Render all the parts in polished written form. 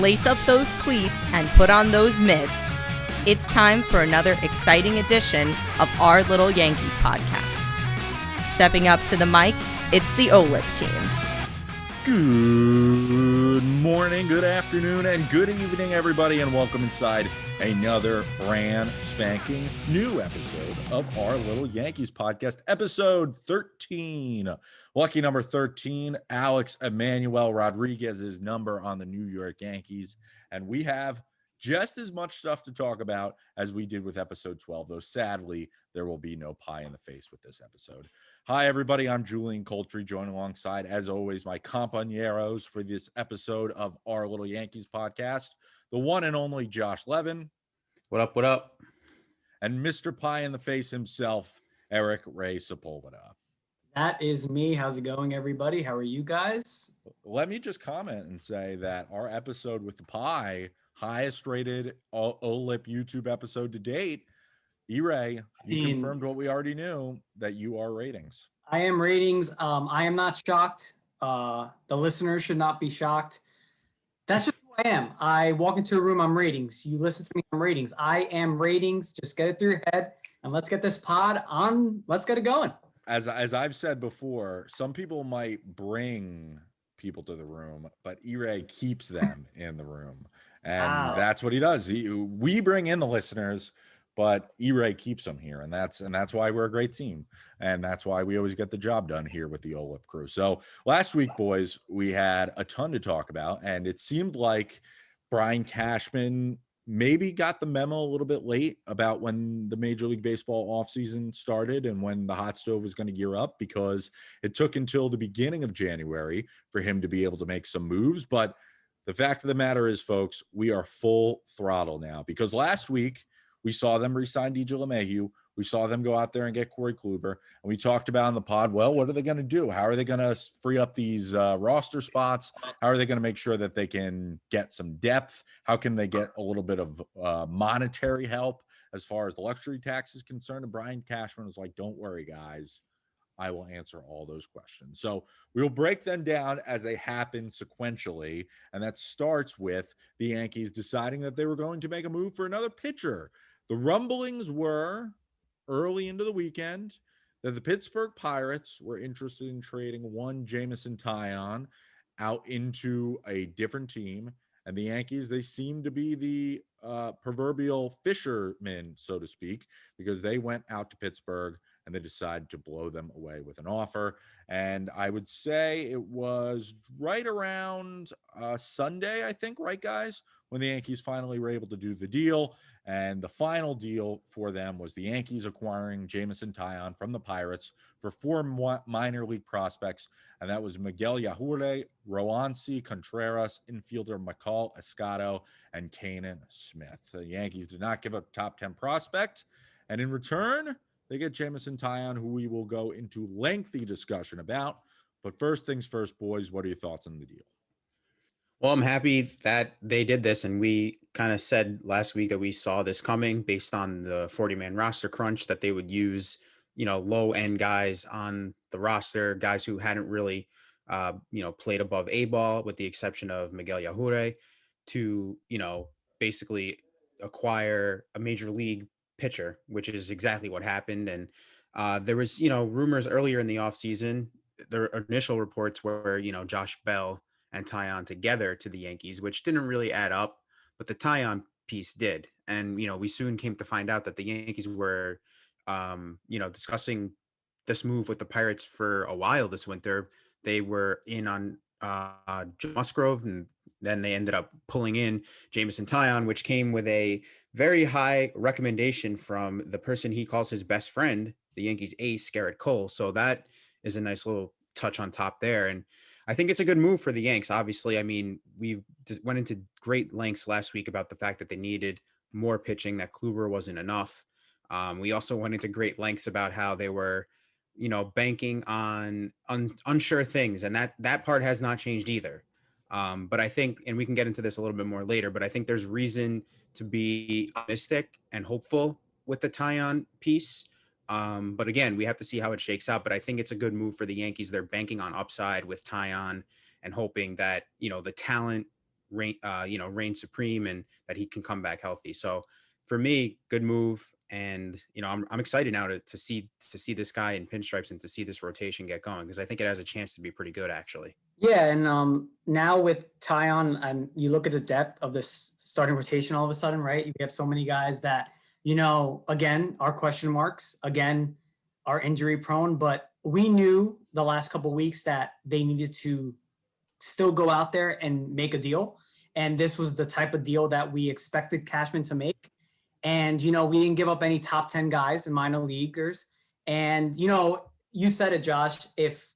lace up those cleats and put on those mitts. It's time for another exciting edition of Our Little Yankees Podcast. Stepping up to the mic, it's the OLIP team. Good morning, good afternoon, and good evening, everybody, and welcome inside another brand spanking new episode of Our Little Yankees Podcast, episode 13. Lucky number 13, Alex Emmanuel Rodriguez's number on the New York Yankees, and we have just as much stuff to talk about as we did with episode 12, though sadly, there will be no pie in the face with this episode. Hi, everybody. I'm Julian Coltree, joined alongside, as always, my compañeros for this episode of Our Little Yankees Podcast, the one and only Josh Levin. What up, what up? And Mr. Pie in the Face himself, Eric Ray Sepulveda. That is me. How's it going, everybody? How are you guys? Let me just comment and say that our episode with the pie, highest rated OLIP YouTube episode to date. E-Ray, you confirmed what we already knew, that you are ratings. I am ratings. I am not shocked. The listeners should not be shocked. That's just who I am. I walk into a room, I'm ratings. You listen to me, I'm ratings. I am ratings. Just get it through your head, and let's get this pod on. Let's get it going. As I've said before, some people might bring people to the room, but E-Ray keeps them in the room. And That's what he does. We bring in the listeners, but E-Ray keeps them here, and that's why we're a great team, and that's why we always get the job done here with the OLIP crew. So last week, boys, we had a ton to talk about, and it seemed like Brian Cashman maybe got the memo a little bit late about when the Major League Baseball offseason started and when the hot stove was going to gear up, because it took until the beginning of January for him to be able to make some moves. But the fact of the matter is, folks, we are full throttle now, because last week we saw them re-sign DJ LeMahieu. We saw them go out there and get Corey Kluber. And we talked about in the pod, well, what are they going to do? How are they going to free up these roster spots? How are they going to make sure that they can get some depth? How can they get a little bit of monetary help as far as the luxury tax is concerned? And Brian Cashman was like, don't worry, guys. I will answer all those questions. So we'll break them down as they happen sequentially. And that starts with the Yankees deciding that they were going to make a move for another pitcher. The rumblings were early into the weekend that the Pittsburgh Pirates were interested in trading one Jameson Taillon out into a different team. And the Yankees, they seem to be the proverbial fishermen, so to speak, because they went out to Pittsburgh and they decided to blow them away with an offer. And I would say it was right around Sunday, I think, right, guys, when the Yankees finally were able to do the deal. And the final deal for them was the Yankees acquiring Jameson Taillon from the Pirates for four minor league prospects. And that was Miguel Yajure, Roansy Contreras, infielder McCall Escato, and Kanan Smith. The Yankees did not give up a top 10 prospect. And in return, they get Jameson Taillon, who we will go into lengthy discussion about. But first things first, boys, what are your thoughts on the deal? Well, I'm happy that they did this, and we kind of said last week that we saw this coming based on the 40-man roster crunch, that they would use, low-end guys on the roster, guys who hadn't really, played above A-ball, with the exception of Miguel Yajure, to, basically acquire a major league pitcher, which is exactly what happened. And there was, rumors earlier in the offseason. The initial reports were, Josh Bell and Taillon together to the Yankees, which didn't really add up, but the Taillon piece did. And, we soon came to find out that the Yankees were, discussing this move with the Pirates for a while this winter. They were in on Musgrove, and then they ended up pulling in Jameson Taillon, which came with a very high recommendation from the person he calls his best friend, the Yankees ace, Garrett Cole. So that is a nice little touch on top there. And I think it's a good move for the Yanks. Obviously, I mean, we just went into great lengths last week about the fact that they needed more pitching, that Kluber wasn't enough. We also went into great lengths about how they were, banking on unsure things. And that part has not changed either. But I think, and we can get into this a little bit more later, but I think there's reason to be optimistic and hopeful with the Taillon piece. But again, we have to see how it shakes out. But I think it's a good move for the Yankees. They're banking on upside with Taillon and hoping that, the talent reign supreme and that he can come back healthy. So for me, good move. And, I'm excited now to see this guy in pinstripes and to see this rotation get going, because I think it has a chance to be pretty good, actually. Yeah, and now with Taillon, and you look at the depth of this starting rotation all of a sudden, right? You have so many guys that, again, are question marks, again, are injury prone, but we knew the last couple of weeks that they needed to still go out there and make a deal. And this was the type of deal that we expected Cashman to make. And, we didn't give up any top 10 guys in minor leaguers. And, you said it, Josh, if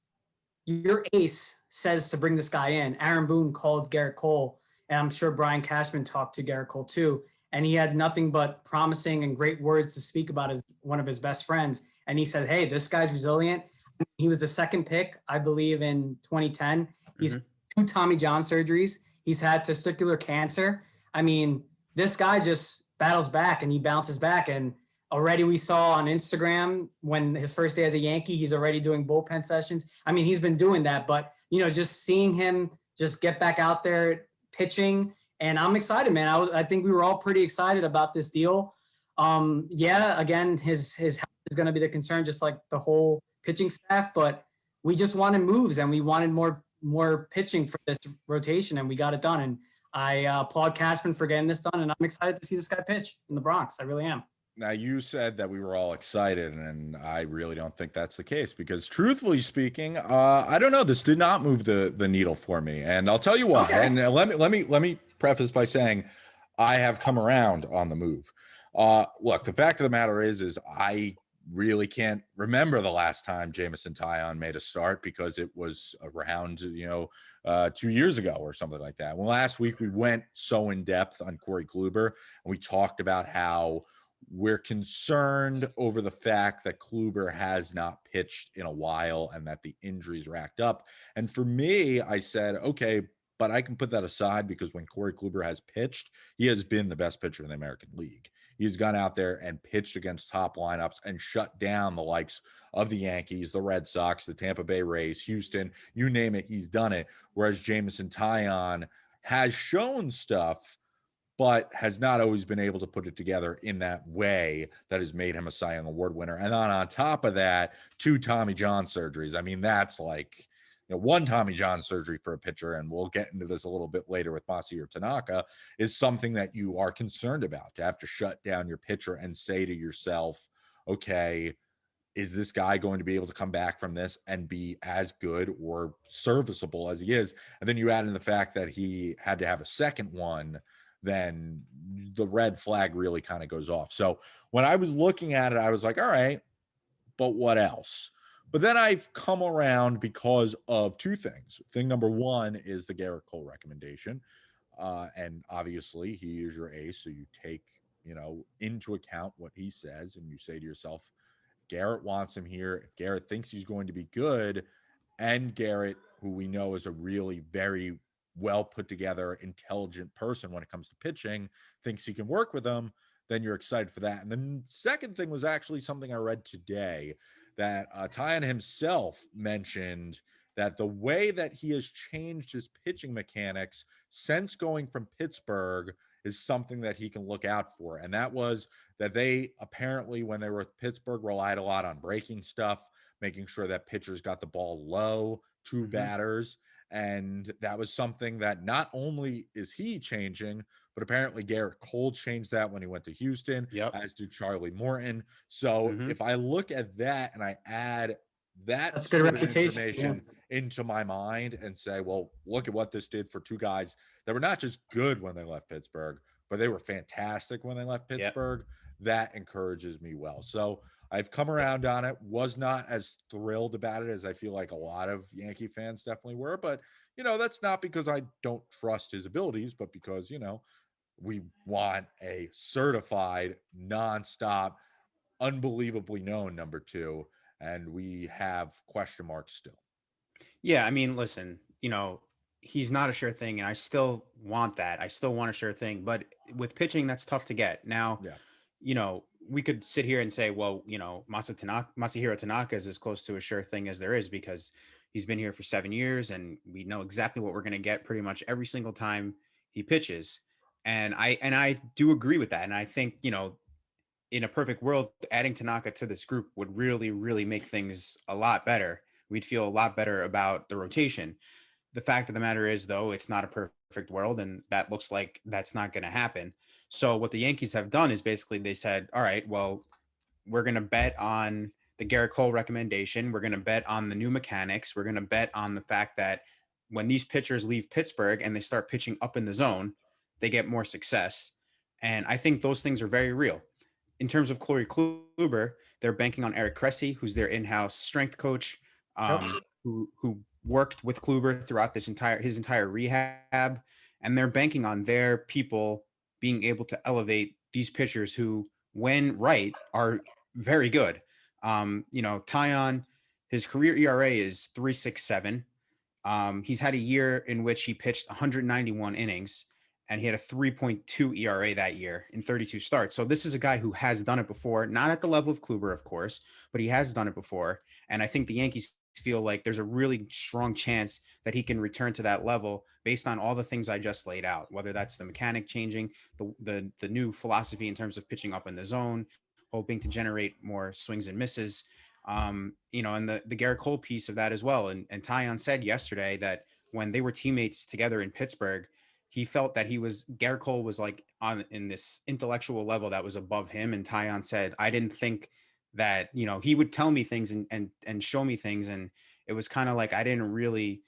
your ace says to bring this guy in, Aaron Boone called Garrett Cole, and I'm sure Brian Cashman talked to Garrett Cole too. And he had nothing but promising and great words to speak about as one of his best friends. And he said, hey, this guy's resilient. He was the second pick, I believe, in 2010. He's 2 Tommy John surgeries. He's had testicular cancer. I mean, this guy just battles back and he bounces back. And already we saw on Instagram when his first day as a Yankee, he's already doing bullpen sessions. I mean, he's been doing that, but, just seeing him just get back out there pitching. And I'm excited, man. I think we were all pretty excited about this deal. Again, his health is going to be the concern, just like the whole pitching staff, but we just wanted moves and we wanted more pitching for this rotation, and we got it done. And I applaud Cashman for getting this done, and I'm excited to see this guy pitch in the Bronx. I really am. Now, you said that we were all excited, and I really don't think that's the case because, truthfully speaking, I don't know. This did not move the needle for me, and I'll tell you why. Okay. And let me preface by saying I have come around on the move. Look, the fact of the matter is I really can't remember the last time Jameson Taillon made a start because it was around 2 years ago or something like that. Well, last week we went so in depth on Corey Kluber, and we talked about how we're concerned over the fact that Kluber has not pitched in a while and that the injuries racked up. And for me, I said, okay, but I can put that aside because when Corey Kluber has pitched, he has been the best pitcher in the American League. He's gone out there and pitched against top lineups and shut down the likes of the Yankees, the Red Sox, the Tampa Bay Rays, Houston, you name it, he's done it. Whereas Jameson Taillon has shown stuff, but has not always been able to put it together in that way that has made him a Cy Young Award winner. And then on top of that, 2 Tommy John surgeries. I mean, that's like, 1 Tommy John surgery for a pitcher, and we'll get into this a little bit later with Masahiro Tanaka, is something that you are concerned about, to have to shut down your pitcher and say to yourself, okay, is this guy going to be able to come back from this and be as good or serviceable as he is? And then you add in the fact that he had to have a second one, then the red flag really kind of goes off. So when I was looking at it, I was like, all right, but what else? But then I've come around because of 2 things. Thing number 1 is the Garrett Cole recommendation. And obviously he is your ace. So you take, into account what he says, and you say to yourself, Garrett wants him here. If Garrett thinks he's going to be good, and Garrett, who we know is a really very well put together, intelligent person when it comes to pitching, thinks he can work with him, then you're excited for that. And then second thing was actually something I read today, that Taillon himself mentioned that the way that he has changed his pitching mechanics since going from Pittsburgh is something that he can look out for. And that was that they apparently, when they were with Pittsburgh, relied a lot on breaking stuff, making sure that pitchers got the ball low to batters. And that was something that not only is he changing, but apparently Garrett Cole changed that when he went to Houston, as did Charlie Morton. So if I look at that and I add that's good information into my mind and say, well, look at what this did for 2 guys that were not just good when they left Pittsburgh, but they were fantastic when they left Pittsburgh. That encourages me well. So I've come around on it, was not as thrilled about it as I feel like a lot of Yankee fans definitely were. But, that's not because I don't trust his abilities, but because, we want a certified, nonstop, unbelievably known number 2. And we have question marks still. Yeah. I mean, listen, he's not a sure thing, and I still want that. I still want a sure thing, but with pitching, that's tough to get. Now, we could sit here and say, well, Masahiro Tanaka is as close to a sure thing as there is because he's been here for 7 years and we know exactly what we're going to get pretty much every single time he pitches. And I do agree with that. And I think, in a perfect world, adding Tanaka to this group would really, really make things a lot better. We'd feel a lot better about the rotation. The fact of the matter is, though, it's not a perfect world, and that looks like that's not going to happen. So what the Yankees have done is basically they said, all right, well, we're going to bet on the Garrett Cole recommendation. We're going to bet on the new mechanics. We're going to bet on the fact that when these pitchers leave Pittsburgh and they start pitching up in the zone, they get more success. And I think those things are very real. In terms of Corey Kluber, they're banking on Eric Cressy, who's their in-house strength coach, who worked with Kluber throughout his entire rehab, and they're banking on their people being able to elevate these pitchers who, when right, are very good. Taillon, his career ERA is 3.67. He's had a year in which he pitched 191 innings, and he had a 3.2 ERA that year in 32 starts. So this is a guy who has done it before, not at the level of Kluber, of course, but he has done it before. And I think the Yankees feel like there's a really strong chance that he can return to that level based on all the things I just laid out, whether that's the mechanic changing, the new philosophy in terms of pitching up in the zone, hoping to generate more swings and misses, and the Garrett Cole piece of that as well. And Taillon said yesterday that when they were teammates together in Pittsburgh, he felt that Garrett Cole was like in this intellectual level that was above him. And Taillon said, I didn't think that, he would tell me things and show me things. And it was kind of like, I didn't really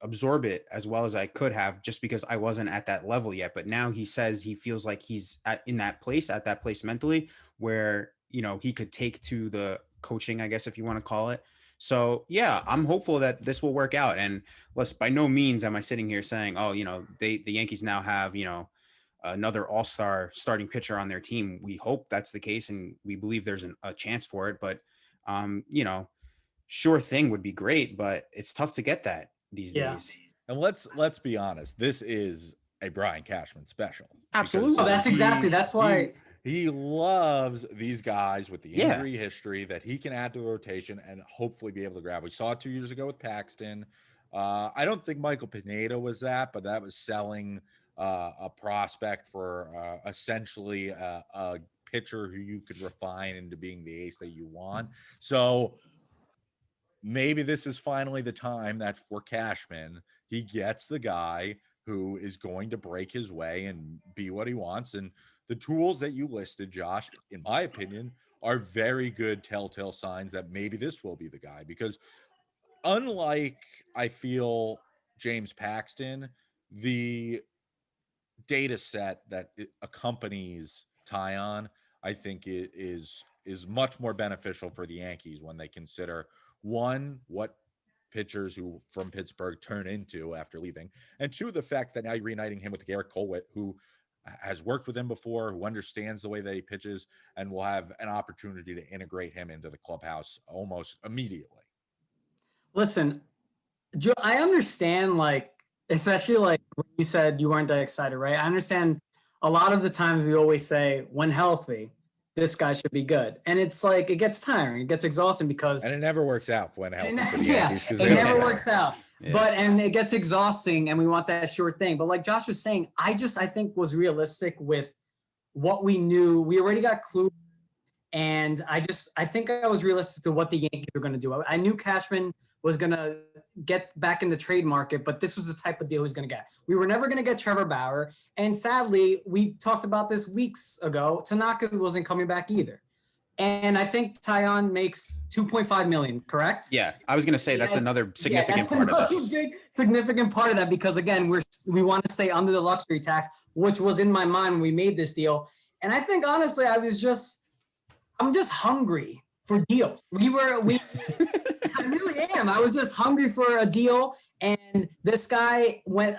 absorb it as well as I could have, just because I wasn't at that level yet. But now he says he feels like he's at that place mentally where, he could take to the coaching, I guess, if you want to call it. So yeah, I'm hopeful that this will work out. And by no means am I sitting here saying, the Yankees now have, another all-star starting pitcher on their team. We hope that's the case, and we believe there's a chance for it. But, sure thing would be great, but it's tough to get that these days. And let's be honest. This is a Brian Cashman special. Absolutely. That's why he loves these guys with the injury history that he can add to the rotation and hopefully be able to grab. We saw it 2 years ago with Paxton. I don't think Michael Pineda was that, but that was selling a prospect for essentially a pitcher who you could refine into being the ace that you want. So maybe this is finally the time that for Cashman, he gets the guy who is going to break his way and be what he wants. And the tools that you listed, Josh, in my opinion, are very good telltale signs that maybe this will be the guy. Because unlike, I feel, James Paxton, the data set that accompanies Taillon, I think it is much more beneficial for the Yankees when they consider, one, what pitchers who from Pittsburgh turn into after leaving, and two, the fact that now you're reuniting him with Garrett Cole, who has worked with him before, who understands the way that he pitches, and will have an opportunity to integrate him into the clubhouse almost immediately. Listen, Joe, I understand, especially when you said you weren't that excited, right? I understand a lot of the times we always say, when healthy, this guy should be good. And it's it gets tiring. It gets exhausting because... And it never works out when healthy. It never works out. Yeah. And it gets exhausting, and we want that short thing. But like Josh was saying, I think was realistic with what we knew. We already got Kluber, and I think I was realistic to what the Yankees were going to do. I knew Cashman was going to get back in the trade market, but this was the type of deal he was going to get. We were never going to get Trevor Bauer, and sadly, we talked about this weeks ago, Tanaka wasn't coming back either. And I think Taillon makes $2.5 million, correct? Yeah, I was going to say that's another significant part of this. Big, significant part of that, because again, we want to stay under the luxury tax, which was in my mind when we made this deal. And I think honestly, I'm just hungry for deals. I really am. I was just hungry for a deal, and this guy when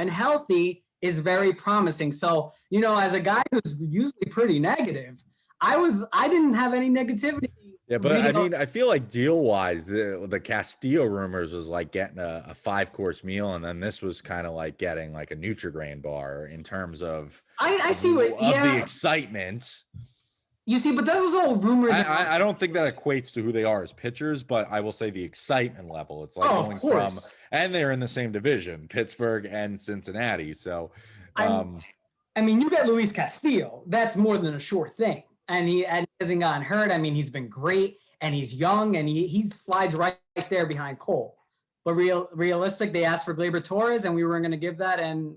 healthy is very promising. So as a guy who's usually pretty negative, I didn't have any negativity. Yeah, but I feel like deal-wise, the Castillo rumors was like getting a 5-course meal, and then this was kind of like getting like a Nutri-Grain bar in terms of I see what the excitement. You see, but that was all rumors. I don't think that equates to who they are as pitchers, but I will say the excitement level. It's like going from, and they're in the same division, Pittsburgh and Cincinnati. So, I mean, you got Luis Castillo. That's more than a sure thing. And he hasn't gotten hurt. I mean, he's been great, and he's young, and he slides right there behind Cole. But realistic, they asked for Gleyber Torres, and we weren't going to give that, and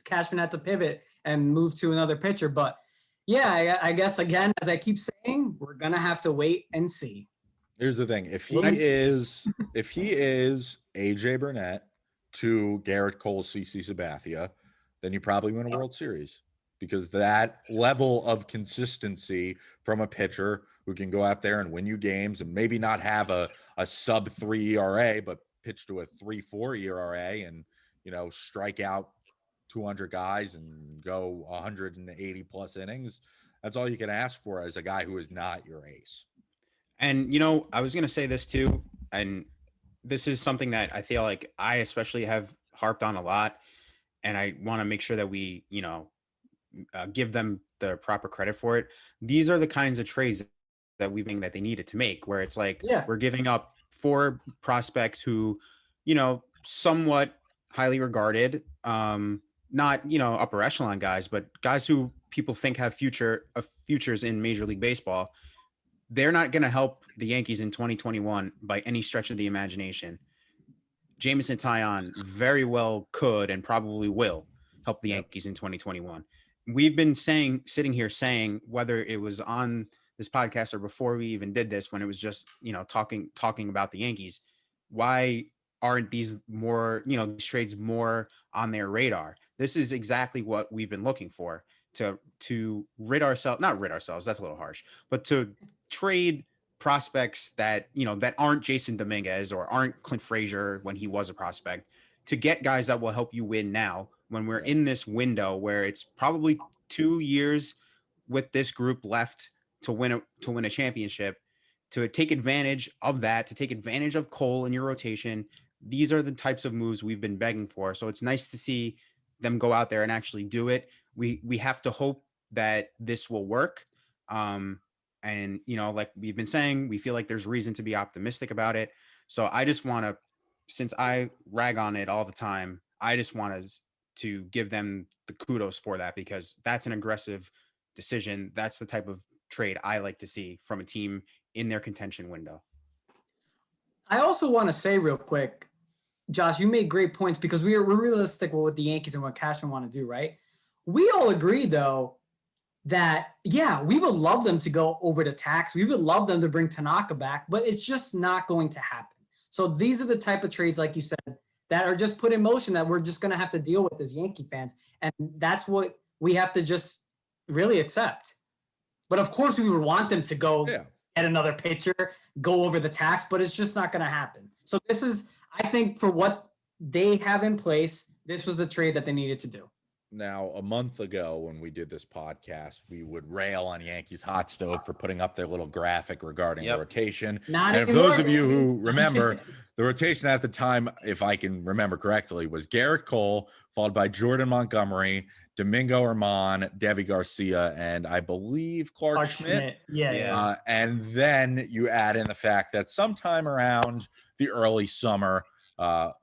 Cashman had to pivot and move to another pitcher. But yeah, I guess again, as I keep saying, we're gonna have to wait and see. Here's the thing: if he is AJ Burnett to Garrett Cole, CC Sabathia, then you probably win a World Series, because that level of consistency from a pitcher who can go out there and win you games and maybe not have a sub 3 ERA, but pitch to a 3.4 ERA and, strike out 200 guys and go 180 plus innings. That's all you can ask for as a guy who is not your ace. And, I was going to say this too, and this is something that I feel like I especially have harped on a lot, and I want to make sure that we, give them the proper credit for it. These are the kinds of trades that that they needed to make, where it's like, we're giving up 4 prospects who, somewhat highly regarded, not, upper echelon guys, but guys who people think have futures in Major League Baseball. They're not going to help the Yankees in 2021 by any stretch of the imagination. Jameson Taillon very well could and probably will help the Yankees in 2021. We've been sitting here saying, whether it was on this podcast or before we even did this, when it was just, talking about the Yankees, why aren't these more, these trades more on their radar? This is exactly what we've been looking for, to not rid ourselves, that's a little harsh, but to trade prospects that, that aren't Jason Dominguez or aren't Clint Frazier when he was a prospect, to get guys that will help you win now, when we're in this window where it's probably 2 years with this group left to win a championship, to take advantage of that, to take advantage of Cole in your rotation. These are the types of moves we've been begging for. So it's nice to see them go out there and actually do it. We have to hope that this will work. And, like we've been saying, we feel like there's reason to be optimistic about it. So I just want to, since I rag on it all the time, I just want to give them the kudos for that, because that's an aggressive decision. That's the type of trade I like to see from a team in their contention window. I also want to say real quick, Josh, you made great points, because we're realistic with the Yankees and what Cashman want to do, right? We all agree, though, that, we would love them to go over the tax. We would love them to bring Tanaka back, but it's just not going to happen. So these are the type of trades, like you said, that are just put in motion that we're just going to have to deal with as Yankee fans. And that's what we have to just really accept. But of course, we would want them to go get another pitcher, go over the tax, but it's just not going to happen. So this is, I think, for what they have in place, this was the trade that they needed to do. Now, a month ago when we did this podcast, we would rail on Yankees Hot Stove for putting up their little graphic regarding the rotation. Not and anymore. For those of you who remember, the rotation at the time, if I can remember correctly, was Garrett Cole, followed by Jordan Montgomery, Domingo Germán, Devi Garcia, and I believe Clark Schmidt. And then you add in the fact that sometime around the early summer,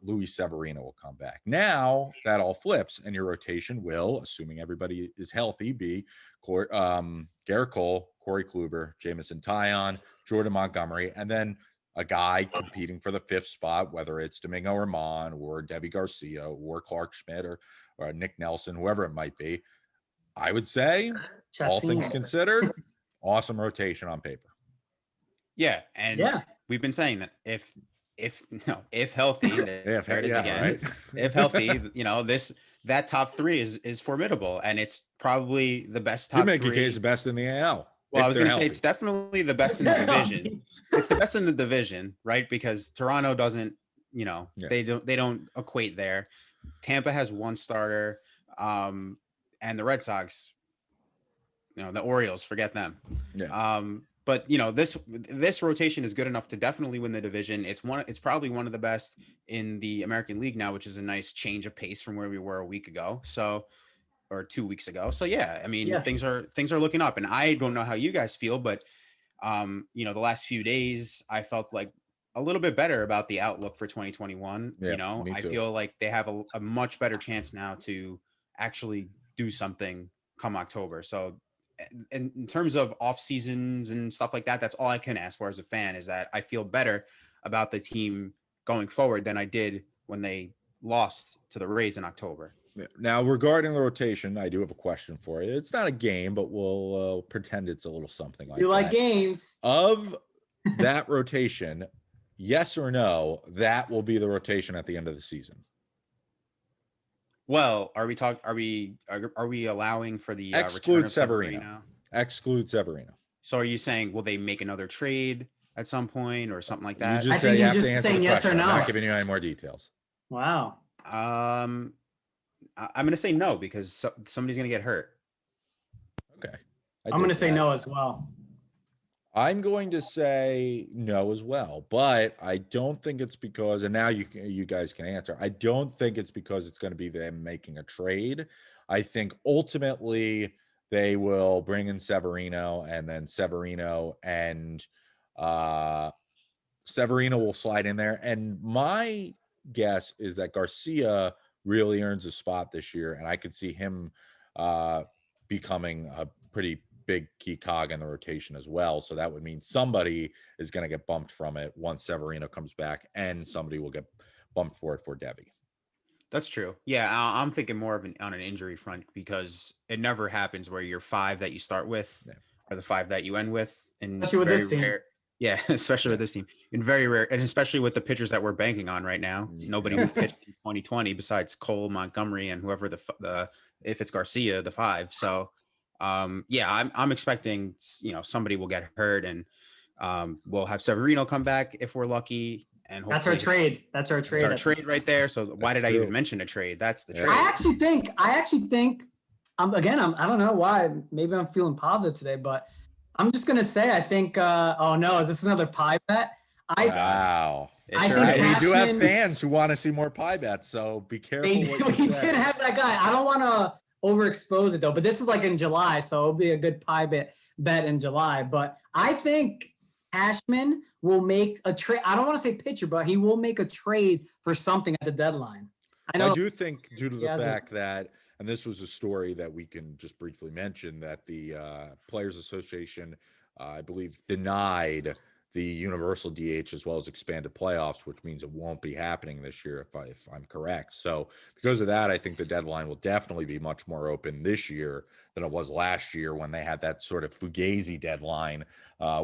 Luis Severino will come back. Now that all flips, and your rotation will, assuming everybody is healthy, be Garrett Cole, Corey Kluber, Jameson Taillon, Jordan Montgomery, and then a guy competing for the 5th spot, whether it's Domingo Germán or Devi Garcia or Clark Schmidt or Nick Nelson, whoever it might be. I would say, all things considered, awesome rotation on paper. Yeah, and we've been saying that if healthy, if healthy, that top 3 is formidable, and it's probably the best top 3. You make a case the best in the AL. Well, I was going to say it's definitely the best in the division. It's the best in the division, right? Because Toronto doesn't, they don't equate there. Tampa has 1 starter, and the Red Sox, the Orioles, forget them. But this rotation is good enough to definitely win the division. It's probably one of the best in the American League now, which is a nice change of pace from where we were a week ago. So, or 2 weeks ago. So yeah, I mean, things are looking up, and I don't know how you guys feel, but you know, the last few days I felt like a little bit better about the outlook for 2021. Yeah, you know, I feel like they have a much better chance now to actually do something come October. So in terms of off seasons and stuff like that, that's all I can ask for as a fan, is that I feel better about the team going forward than I did when they lost to the Rays in October. Now, regarding the rotation, I do have a question for you. It's not a game, but we'll pretend it's a little something like that. You like games. Of that rotation, yes or no, that will be the rotation at the end of the season? Well, are we allowing for the exclude Severino? Exclude Severino. So are you saying, will they make another trade at some point or something like that? You just, I think you you're have to just answer saying the yes or question. no. I'm not giving you any more details. Wow. I'm going to say no, because somebody's going to get hurt. Okay. I'm going to say no as well. I'm going to say no as well, but I don't think it's because, and now you guys can answer. I don't think it's because it's going to be them making a trade. I think ultimately they will bring in Severino, and then Severino will slide in there. And my guess is that Garcia really earns a spot this year, and I could see him becoming a pretty big key cog in the rotation as well. So that would mean somebody is going to get bumped from it once Severino comes back, and somebody will get bumped for it for Devi. That's true. Yeah, I'm thinking more of on an injury front, because it never happens where your 5 that you start with are the 5 that you end with. And especially with this team. Yeah, especially with this team. And very rare, and especially with the pitchers that we're banking on right now. Nobody who pitched in 2020 besides Cole, Montgomery, and whoever the if it's Garcia, the 5. So yeah, I'm expecting, you know, somebody will get hurt, and we'll have Severino come back if we're lucky. And that's our trade. That's our trade. That's our trade right there. So why did I even mention a trade? That's the trade. I actually think I don't know why. Maybe I'm feeling positive today, but I'm just gonna say I think. Oh no, is this another pie bet? Wow. I sure think we do have fans who want to see more pie bets, so be careful. We did have that guy. I don't want to overexpose it though, but this is like in July, so it'll be a good pie bet in July. But I think Cashman will make a trade. I don't want to say pitcher, but he will make a trade for something at the deadline. I do think, due to the fact that, and this was a story that we can just briefly mention, that the Players Association, I believe, denied the universal DH as well as expanded playoffs, which means it won't be happening this year if I'm correct. So because of that, I think the deadline will definitely be much more open this year than it was last year when they had that sort of fugazi deadline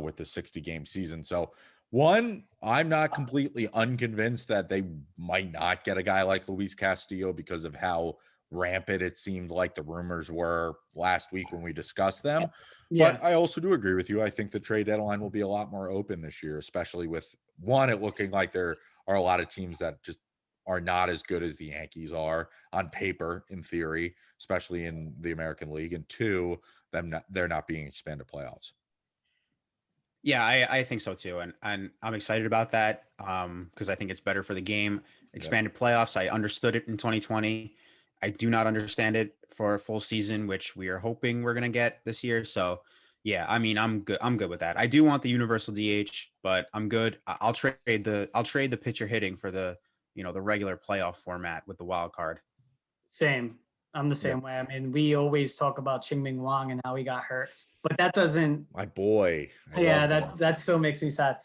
with the 60-game season. So one, I'm not completely unconvinced that they might not get a guy like Luis Castillo because of how rampant it seemed like the rumors were last week when we discussed them. Yeah. But I also do agree with you. I think the trade deadline will be a lot more open this year, especially with it looking like there are a lot of teams that just are not as good as the Yankees are on paper, in theory, especially in the American League, and two, they're not being expanded playoffs. Yeah, I think so too, and I'm excited about that because I think it's better for the game. Expanded playoffs, I understood it in 2020. I do not understand it for a full season, which we are hoping we're going to get this year. So, yeah, I mean, I'm good with that. I do want the universal DH, but I'm good. I'll trade the pitcher hitting for the regular playoff format with the wild card. Same. I'm the same way. I mean, we always talk about Ching-Ming Wang and how he got hurt, but that doesn't. My boy. That still makes me sad.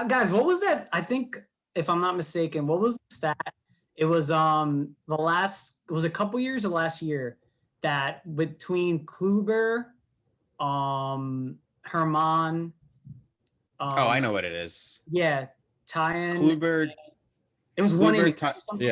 Guys, what was that? I think, if I'm not mistaken, what was the stat? It was it was a couple years of last year that between Kluber, Herman. I know what it is. Yeah, Taillon. Kluber. It was one inning.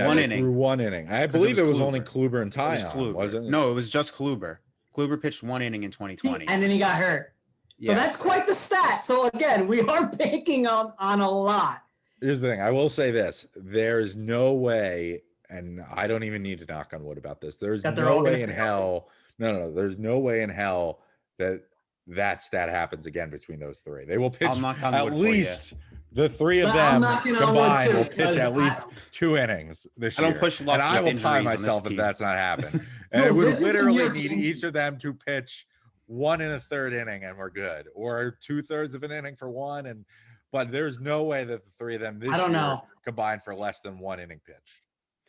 One inning. Through one inning. I believe it was only Kluber and Taillon, wasn't it? No, it was just Kluber. Kluber pitched one inning in 2020. And then he got hurt. So that's quite the stat. So again, we are banking on a lot. Here's the thing. I will say this. There is no way, and I don't even need to knock on wood about this. There's no way in hell. No. There's no way in hell that stat happens again between those three. They will pitch at least the three of them combined will pitch at least 2 innings this year. I don't push luck. And I will pie myself if that's not happening. And it would this is the literally York need Yankees. each of them to pitch 1 1/3 inning and we're good, or 2/3 of an inning for one. But there's no way that the three of them this year combined for less than 1 inning pitched.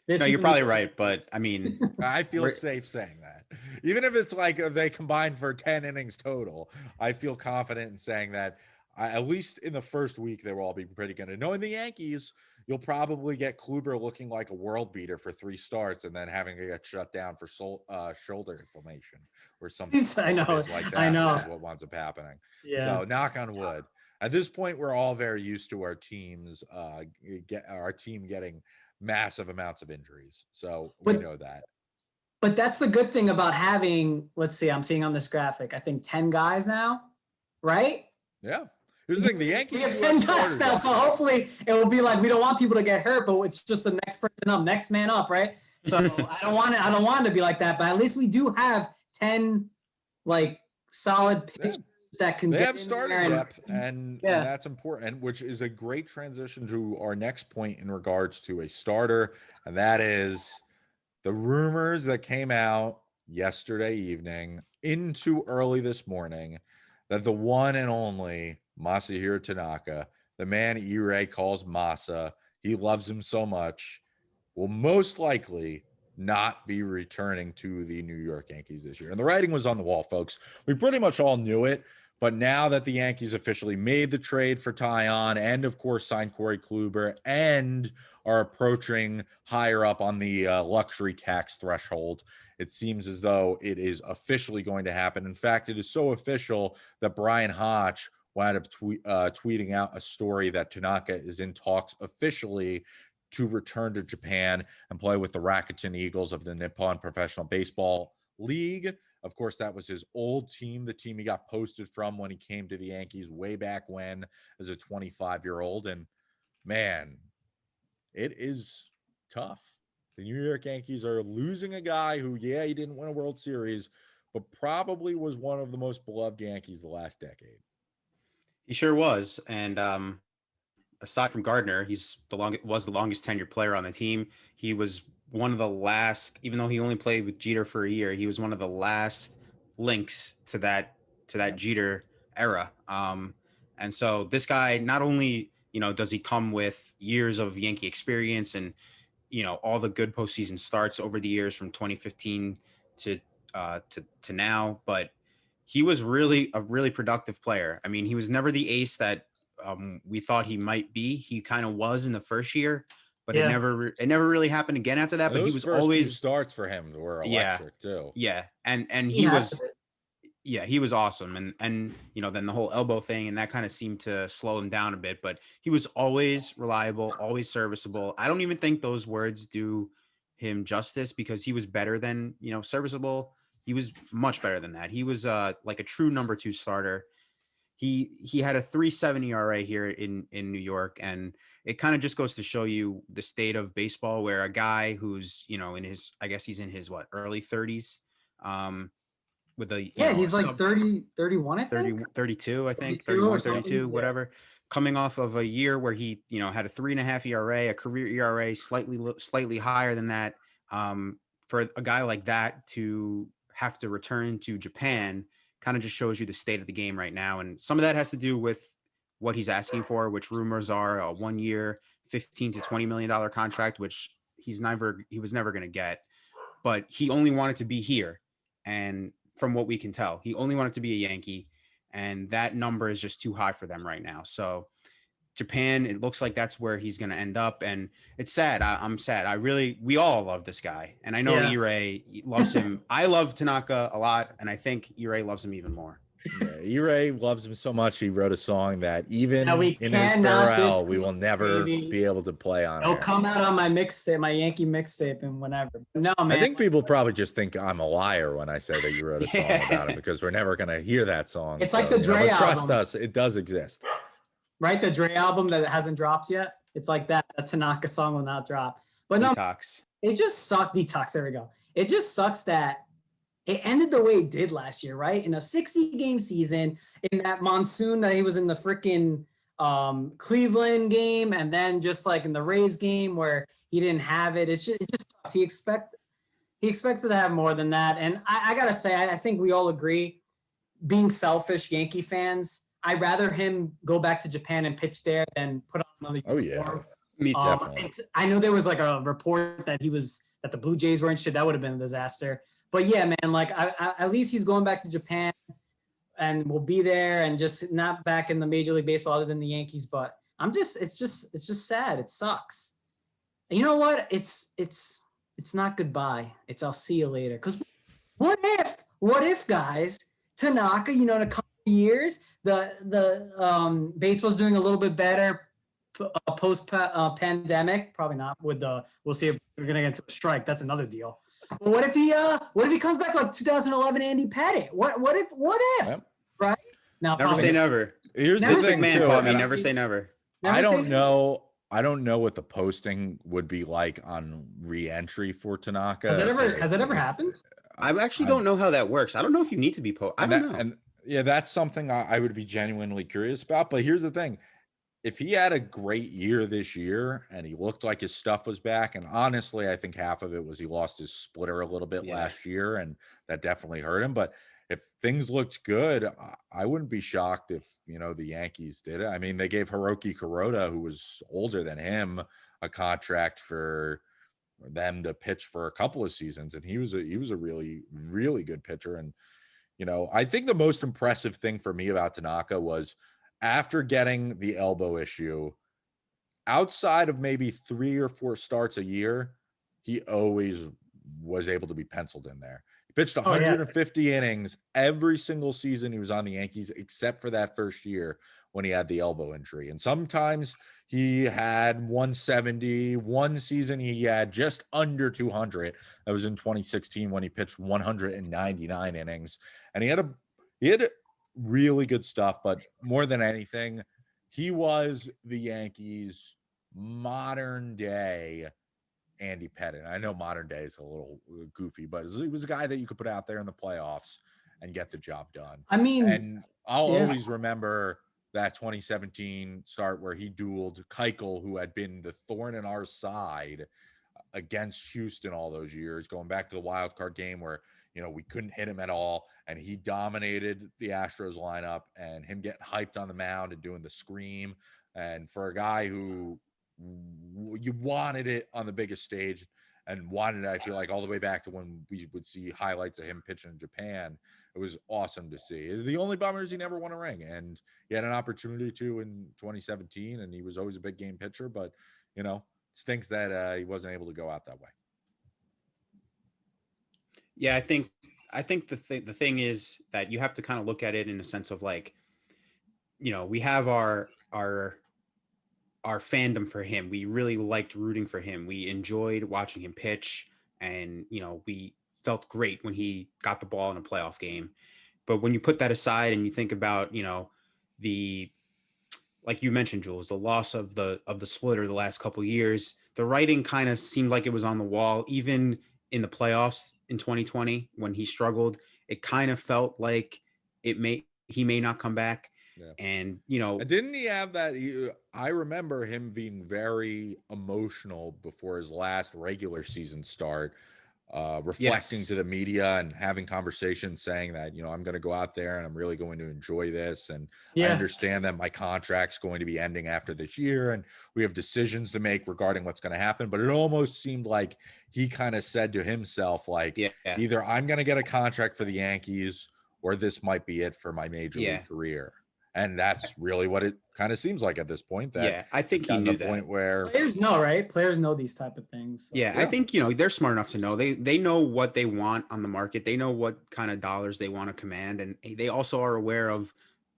No, you're probably right, but I mean, I feel safe saying that. Even if it's like they combined for 10 innings total, I feel confident in saying that at least in the first week, they will all be pretty good. And knowing the Yankees, you'll probably get Kluber looking like a world beater for 3 starts and then having to get shut down for shoulder inflammation or something. I know. Like that. I know. Is what winds up happening. Yeah. So knock on wood. At this point, we're all very used to our teams, our team getting massive amounts of injuries. So we know that. But that's the good thing about having, let's see, I'm seeing on this graphic, I think 10 guys now, right? Yeah. Here's the thing, the Yankees. We have 10 guys now, so hopefully it will be like, we don't want people to get hurt, but it's just the next person up, next man up, right? So I don't want it to be like that, but at least we do have 10 like solid pitchers that can have starting depth, and that's important, which is a great transition to our next point in regards to a starter, and that is the rumors that came out yesterday evening into early this morning that the one and only Masahiro Tanaka, the man Ire calls Masa, he loves him so much, will most likely not be returning to the New York Yankees this year. And the writing was on the wall, folks. We pretty much all knew it. But now that the Yankees officially made the trade for Taillon and, of course, signed Corey Kluber and are approaching higher up on the luxury tax threshold, it seems as though it is officially going to happen. In fact, it is so official that Brian Hodge wound up tweeting out a story that Tanaka is in talks officially to return to Japan and play with the Rakuten Eagles of the Nippon Professional Baseball League. Of course, that was his old team, the team he got posted from when he came to the Yankees way back when as a 25-year-old. And man, it is tough. The New York Yankees are losing a guy who, he didn't win a World Series, but probably was one of the most beloved Yankees the last decade. He sure was. And aside from Gardner, was the longest tenured player on the team. He was one of the last, even though he only played with Jeter for a year, he was one of the last links to that Jeter era. And so this guy, not only, does he come with years of Yankee experience and, all the good postseason starts over the years from 2015 to now, but he was really a really productive player. I mean, he was never the ace that we thought he might be. He kind of was in the first year, but it never really happened again after that. But he was always starts for him were electric too. Yeah. And he was awesome. And then the whole elbow thing and that kind of seemed to slow him down a bit, but he was always reliable, always serviceable. I don't even think those words do him justice because he was better than, serviceable. He was much better than that. He was like a true number 2 starter. He had a 3.7 ERA here in New York, and it kind of just goes to show you the state of baseball where a guy who's, in his, I guess he's in his early 30s, with a he's like 30, 31, I think 32, I think 31, 32, whatever, coming off of a year where he, had a 3.5 ERA, a career ERA slightly higher than that. For a guy like that to have to return to Japan kind of just shows you the state of the game right now. And some of that has to do with what he's asking for, which rumors are a 1 year, $15 to $20 million contract, which he was never going to get, but he only wanted to be here. And from what we can tell, he only wanted to be a Yankee, and that number is just too high for them right now. So Japan, it looks like that's where he's going to end up. And it's sad. I'm sad. We all love this guy. And I know Ire loves him. I love Tanaka a lot. And I think Ire loves him even more. Yeah, Ire loves him so much. He wrote a song that even in his farewell, we will never be able to play on. It'll come out on my mixtape, my Yankee mixtape, and whenever. No, man. I think people probably just think I'm a liar when I say that you wrote a song about it because we're never going to hear that song. It's like the Dre album. Trust us, it does exist. Right, the Dre album that hasn't dropped yet. It's like that. A Tanaka song will not drop. But no, Detox. It just sucks. Detox. There we go. It just sucks that it ended the way it did last year, right? In a 60-game season, in that monsoon that he was in the freaking Cleveland game, and then just like in the Rays game where he didn't have it. It just sucks. he expected to have more than that. And I got to say, I think we all agree, being selfish Yankee fans, I'd rather him go back to Japan and pitch there than put on another uniform. Me too. Definitely. I know there was like a report that that the Blue Jays were interested. That would have been a disaster. But yeah, man, like at least he's going back to Japan and will be there and just not back in the Major League Baseball other than the Yankees. But it's just sad. It sucks. And you know what? It's not goodbye. It's I'll see you later. Because what if guys, Tanaka, in a couple of years, the baseball's doing a little bit better post pandemic. Probably not we'll see if we're gonna get into a strike. That's another deal. But what if he comes back like 2011 Andy Pettitte? What if? Yep. Right? Now, never say never. Here's the thing, man taught me never say never. I don't know what the posting would be like on re-entry for Tanaka. Has that ever happened? I actually don't know how that works. I don't know if you need to be I don't know. And yeah, that's something I would be genuinely curious about. But here's the thing. If he had a great year this year and he looked like his stuff was back, and honestly, I think half of it was he lost his splitter a little bit last year, and that definitely hurt him. But if things looked good, I wouldn't be shocked if, the Yankees did it. I mean, they gave Hiroki Kuroda, who was older than him, a contract for them to pitch for a couple of seasons. And he was a really, really good pitcher. And, I think the most impressive thing for me about Tanaka was after getting the elbow issue, outside of maybe 3 or 4 starts a year, he always was able to be penciled in there. He pitched 150 innings every single season he was on the Yankees, except for that first year when he had the elbow injury. And sometimes he had 170. One season he had just under 200. That was in 2016 when he pitched 199 innings. And he had really good stuff, but more than anything, he was the Yankees' modern day Andy Pettitte. I know modern day is a little goofy, but he was a guy that you could put out there in the playoffs and get the job done. I mean, and I'll always remember that 2017 start where he dueled Keuchel, who had been the thorn in our side against Houston all those years, going back to the wild card game where we couldn't hit him at all, and he dominated the Astros lineup, and him getting hyped on the mound and doing the scream. And for a guy who you wanted it on the biggest stage and wanted it, I feel like all the way back to when we would see highlights of him pitching in Japan, it was awesome to see. The only bummer is he never won a ring, and he had an opportunity to in 2017, and he was always a big game pitcher, but stinks that he wasn't able to go out that way. Yeah, I think the thing is that you have to kind of look at it in a sense of like, we have our fandom for him. We really liked rooting for him. We enjoyed watching him pitch, and we felt great when he got the ball in a playoff game. But when you put that aside and you think about, like you mentioned, Jules, the loss of the splitter the last couple of years, the writing kind of seemed like it was on the wall. Even in the playoffs in 2020, when he struggled, it kind of felt like he may not come back. Yeah. And didn't he have that? I remember him being very emotional before his last regular season start, reflecting to the media and having conversations saying that, I'm going to go out there and I'm really going to enjoy this. And I understand that my contract's going to be ending after this year and we have decisions to make regarding what's going to happen. But it almost seemed like he kind of said to himself, like, either I'm going to get a contract for the Yankees or this might be it for my major league career. And that's really what it kind of seems like at this point. That I think he knew that. Point where players know, right? Players know these type of things. So. I think they're smart enough to know. They know what they want on the market. They know what kind of dollars they want to command, and they also are aware of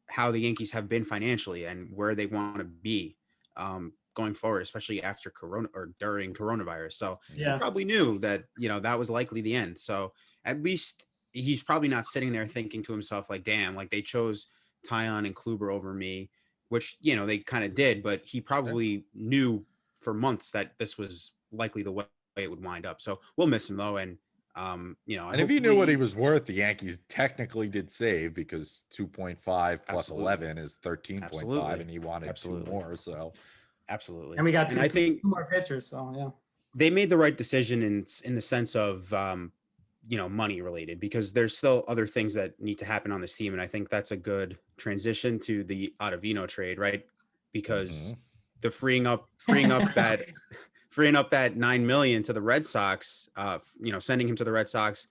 how the Yankees have been financially and where they want to be going forward, especially after Corona or during coronavirus. So he probably knew that that was likely the end. So at least he's probably not sitting there thinking to himself like, "Damn, like they chose Taillon and Kluber over me," which they kind of did, but he probably knew for months that this was likely the way it would wind up. So we'll miss him though, and and if he knew what he was worth, the Yankees technically did save, because 2.5 plus 11 is 13.5, and he wanted 2 more. So absolutely, and we got two more pitchers. So they made the right decision in the sense of money related, because there's still other things that need to happen on this team, and I think that's a good transition to the Ottavino trade, right? Because the freeing up that $9 million to the Red Sox, sending him to the Red Sox,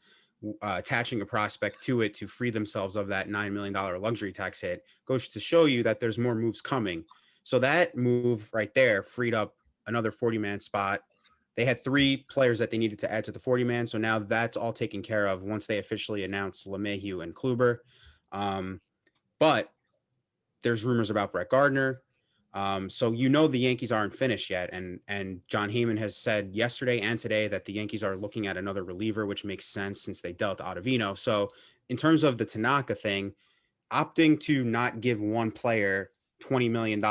attaching a prospect to it to free themselves of that $9 million luxury tax hit, goes to show you that there's more moves coming. So that move right there freed up another 40-man spot. They had 3 players that they needed to add to the 40-man. So now that's all taken care of once they officially announced LeMahieu and Kluber. But there's rumors about Brett Gardner. So the Yankees aren't finished yet. And John Heyman has said yesterday and today that the Yankees are looking at another reliever, which makes sense since they dealt Ottavino. So in terms of the Tanaka thing, opting to not give one player $20 million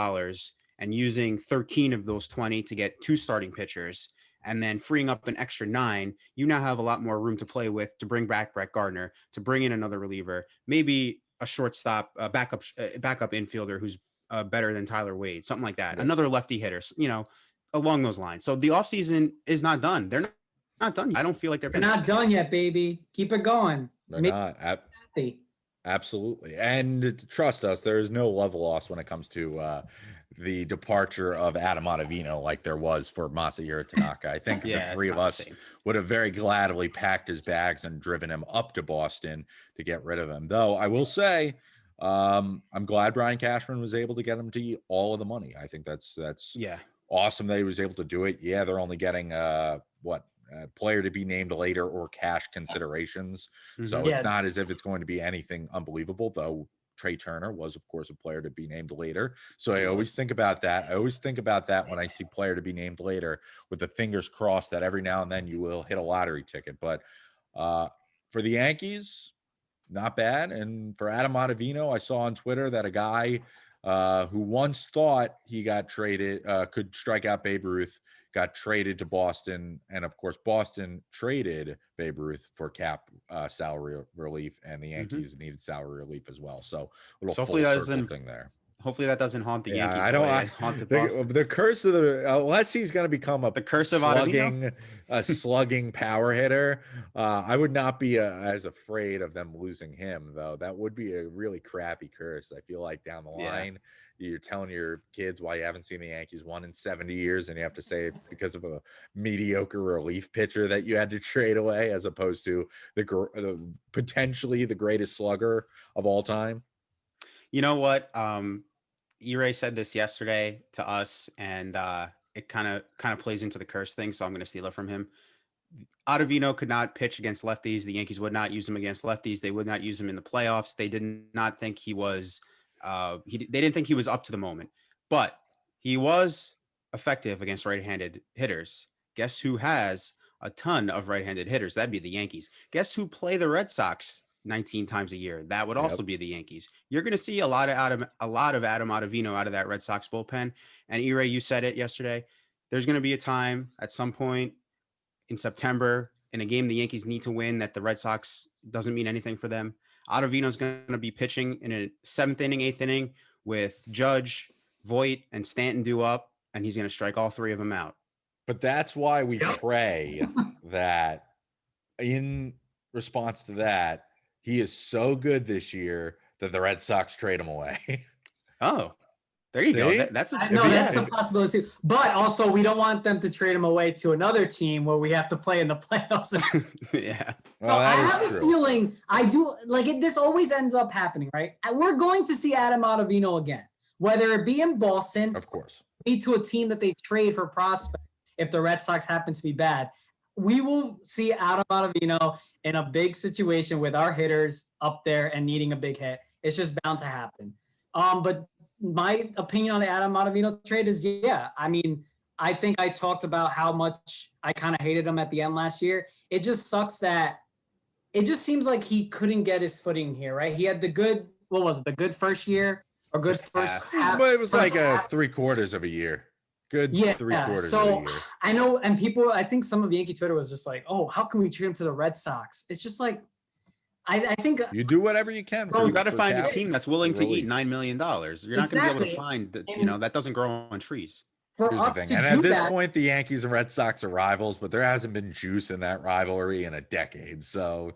and using 13 of those 20 to get 2 starting pitchers, and then freeing up an extra 9, you now have a lot more room to play with to bring back Brett Gardner, to bring in another reliever, maybe a shortstop, backup infielder who's better than Tyler Wade, something like that. Yes. Another lefty hitter, along those lines. So the offseason is not done. They're not done yet. I don't feel like they're not done yet, baby. Keep it going. They're not. Absolutely. And trust us, there is no love loss when it comes to the departure of Adam Ottovino like there was for Masahiro Tanaka. I think the 3 of us would have very gladly packed his bags and driven him up to Boston to get rid of him. Though I will say, I'm glad Brian Cashman was able to get him to eat all of the money. I think that's awesome that he was able to do it. Yeah, they're only getting player to be named later or cash considerations. So it's not as if it's going to be anything unbelievable, though Trey Turner was, of course, a player to be named later. So I always think about that. I always think about that when I see player to be named later, with the fingers crossed that every now and then you will hit a lottery ticket. But for the Yankees, not bad. And for Adam Ottovino, I saw on Twitter that a guy who once thought he got traded, could strike out Babe Ruth, got traded to Boston. And of course, Boston traded Babe Ruth for cap salary relief, and the Yankees needed salary relief as well. So a little full circle thing there. Hopefully that doesn't haunt the Yankees. The curse of unless he's going to become the curse of slugging power hitter. I would not be as afraid of them losing him, though. That would be a really crappy curse. I feel like down the line, you're telling your kids why you haven't seen the Yankees won in 70 years, and you have to say it's because of a mediocre relief pitcher that you had to trade away, as opposed to the potentially the greatest slugger of all time. You know what? Ire said this yesterday to us, and it kind of plays into the curse thing, so I'm going to steal it from him. Ottavino could not pitch against lefties. The Yankees would not use him against lefties. They would not use him in the playoffs. They did not think he was they didn't think he was up to the moment, but he was effective against right-handed hitters. Guess who has a ton of right-handed hitters? That'd be the Yankees. Guess who play the Red Sox 19 times a year? That would also be the Yankees. You're going to see a lot of Adam Ottovino out of that Red Sox bullpen. And Ire, you said it yesterday. There's going to be a time at some point in September in a game the Yankees need to win that the Red Sox doesn't mean anything for them. Ottavino's going to be pitching in a 7th inning, 8th inning with Judge, Voit, and Stanton due up, and he's going to strike all 3 of them out. But that's why we pray that in response to that, he is so good this year that the Red Sox trade him away. Oh, there you go. That's a possibility too. But also, we don't want them to trade him away to another team where we have to play in the playoffs. Yeah. Well, I have a feeling this always ends up happening, right? We're going to see Adam Ottovino again, whether it be in Boston, of course, to a team that they trade for prospects. If the Red Sox happen to be bad, we will see Adam Ottovino in a big situation with our hitters up there and needing a big hit. It's just bound to happen. But my opinion on the Adam Ottovino trade is, I think I talked about how much I kind of hated him at the end last year. It just sucks that it just seems like he couldn't get his footing here, right? He had the good first year or good first half. But it was like 3/4 of a year. Good 3/4 of a year. I know, and I think some of Yankee Twitter was just like, oh, how can we trade him to the Red Sox? It's just like, I think you do whatever you can. You got to find a team that's willing to eat $9 million. You're not going to be able to find that. That doesn't grow on trees. For Here's us the thing. to And do at this that, point, the Yankees and Red Sox are rivals, but there hasn't been juice in that rivalry in a decade. So,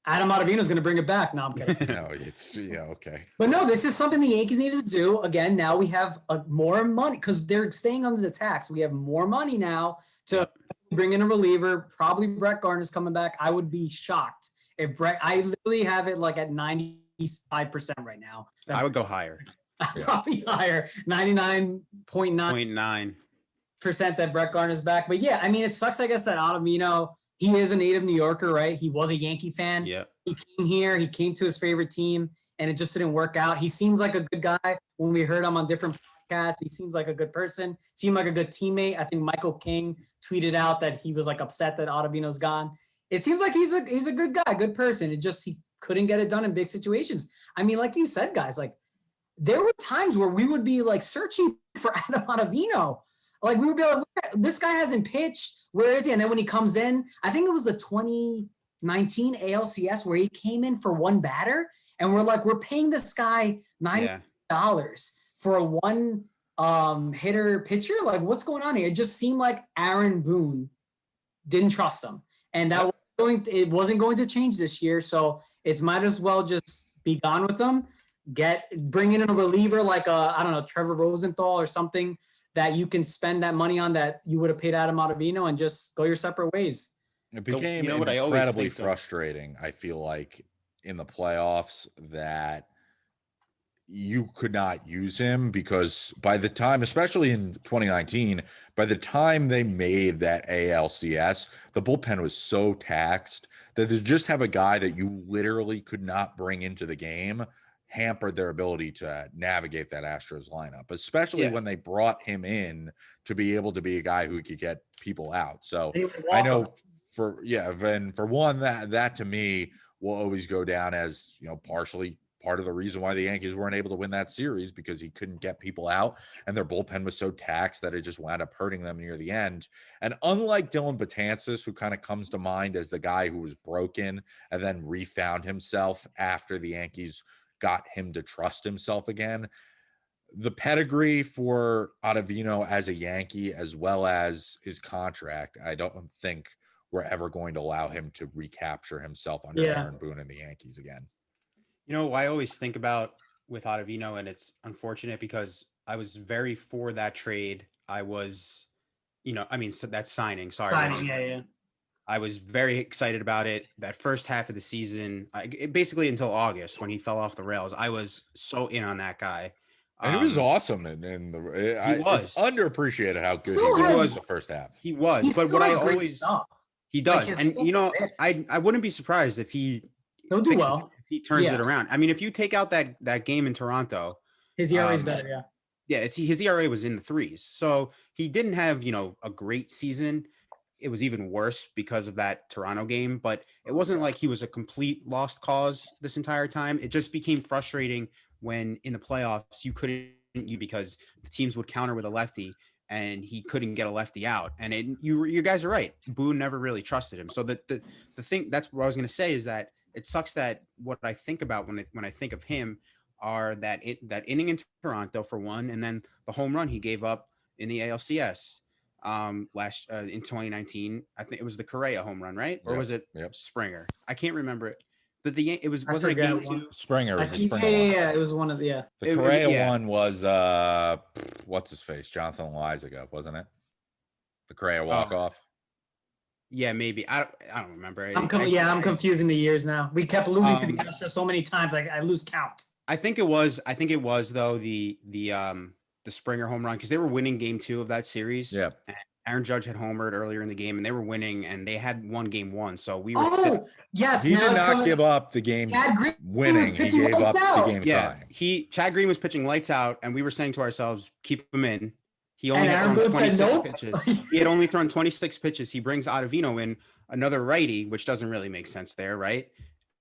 Adam Ottovino is going to bring it back. No, I'm kidding. Okay. But no, this is something the Yankees needed to do. Again, now we have more money because they're staying under the tax. We have more money now to bring in a reliever. Probably Brett Gardner's coming back. I would be shocked if Brett. I literally have it like at 95% right now. I would go higher. Probably higher, 99.9% that Brett Gardner's back. But yeah, I mean, it sucks, I guess, that Ottovino, he is a native New Yorker, right? He was a Yankee fan. Yeah. He came here, he came to his favorite team, and it just didn't work out. He seems like a good guy. When we heard him on different podcasts, he seems like a good person, seemed like a good teammate. I think Michael King tweeted out that he was like upset that Ottovino's gone. It seems like he's a good guy, good person. It just, he couldn't get it done in big situations. I mean, like you said, guys, like, there were times where we would be like searching for Adam Ottovino. Like we would be like, this guy hasn't pitched. Where is he? And then when he comes in, I think it was the 2019 ALCS where he came in for one batter. And we're like, we're paying this guy $9 for a one hitter pitcher. Like what's going on here? It just seemed like Aaron Boone didn't trust him. And it wasn't going to change this year. So it's might as well just be gone with him. Bring in a reliever like Trevor Rosenthal or something that you can spend that money on that you would have paid Adam Ottovino and just go your separate ways. It became incredibly frustrating, I feel like, in the playoffs that you could not use him because by the time, especially in 2019, by the time they made that ALCS, the bullpen was so taxed that to just have a guy that you literally could not bring into the game hampered their ability to navigate that Astros lineup, especially when they brought him in to be able to be a guy who could get people out. So I know for one, that to me will always go down as, partially part of the reason why the Yankees weren't able to win that series, because he couldn't get people out and their bullpen was so taxed that it just wound up hurting them near the end. And unlike Dylan Betances, who kind of comes to mind as the guy who was broken and then refound himself after the Yankees got him to trust himself again, the pedigree for Ottovino as a Yankee, as well as his contract, I don't think we're ever going to allow him to recapture himself under Aaron Boone and the Yankees again. I always think about with Ottovino, and it's unfortunate because I was very for that trade. I was, so that signing. Sorry. I was very excited about it. That first half of the season, basically until August when he fell off the rails, I was so in on that guy. And he was awesome. It's underappreciated how good he was the first half. He was, but what I always he does, and I wouldn't be surprised if he do well. If he turns it around. I mean, if you take out that game in Toronto, his ERA is better. Yeah. Yeah, his ERA was in the threes, so he didn't have a great season. It was even worse because of that Toronto game, but it wasn't like he was a complete lost cause this entire time. It just became frustrating when in the playoffs you couldn't because the teams would counter with a lefty and he couldn't get a lefty out. And you guys are right. Boone never really trusted him. So the thing, that's what I was going to say, is that it sucks that what I think about when I think of him are that inning in Toronto for one, and then the home run he gave up in the ALCS. In 2019, I think it was the Correa home run, right? Or was it Springer? I can't remember it. But wasn't it game two? Springer was the Springer one. Yeah, it was one of the The Correa one was what's his face? Jonathan Loizaga, wasn't it? The Correa walk off. Yeah, maybe. I don't remember. I'm confusing the years now. We kept losing to the Astros so many times, I lose count. I think it was though the Springer home run, because they were winning game 2 of that series. Yeah. Aaron Judge had homered earlier in the game and they were winning and they had won game 1. So we were yes. He did not give up the game winning. He gave up the game tying. Chad Green was pitching lights out and we were saying to ourselves, keep him in. He only had thrown 26 pitches. He had only thrown 26 pitches. He brings Ottovino in, another righty, which doesn't really make sense there, right?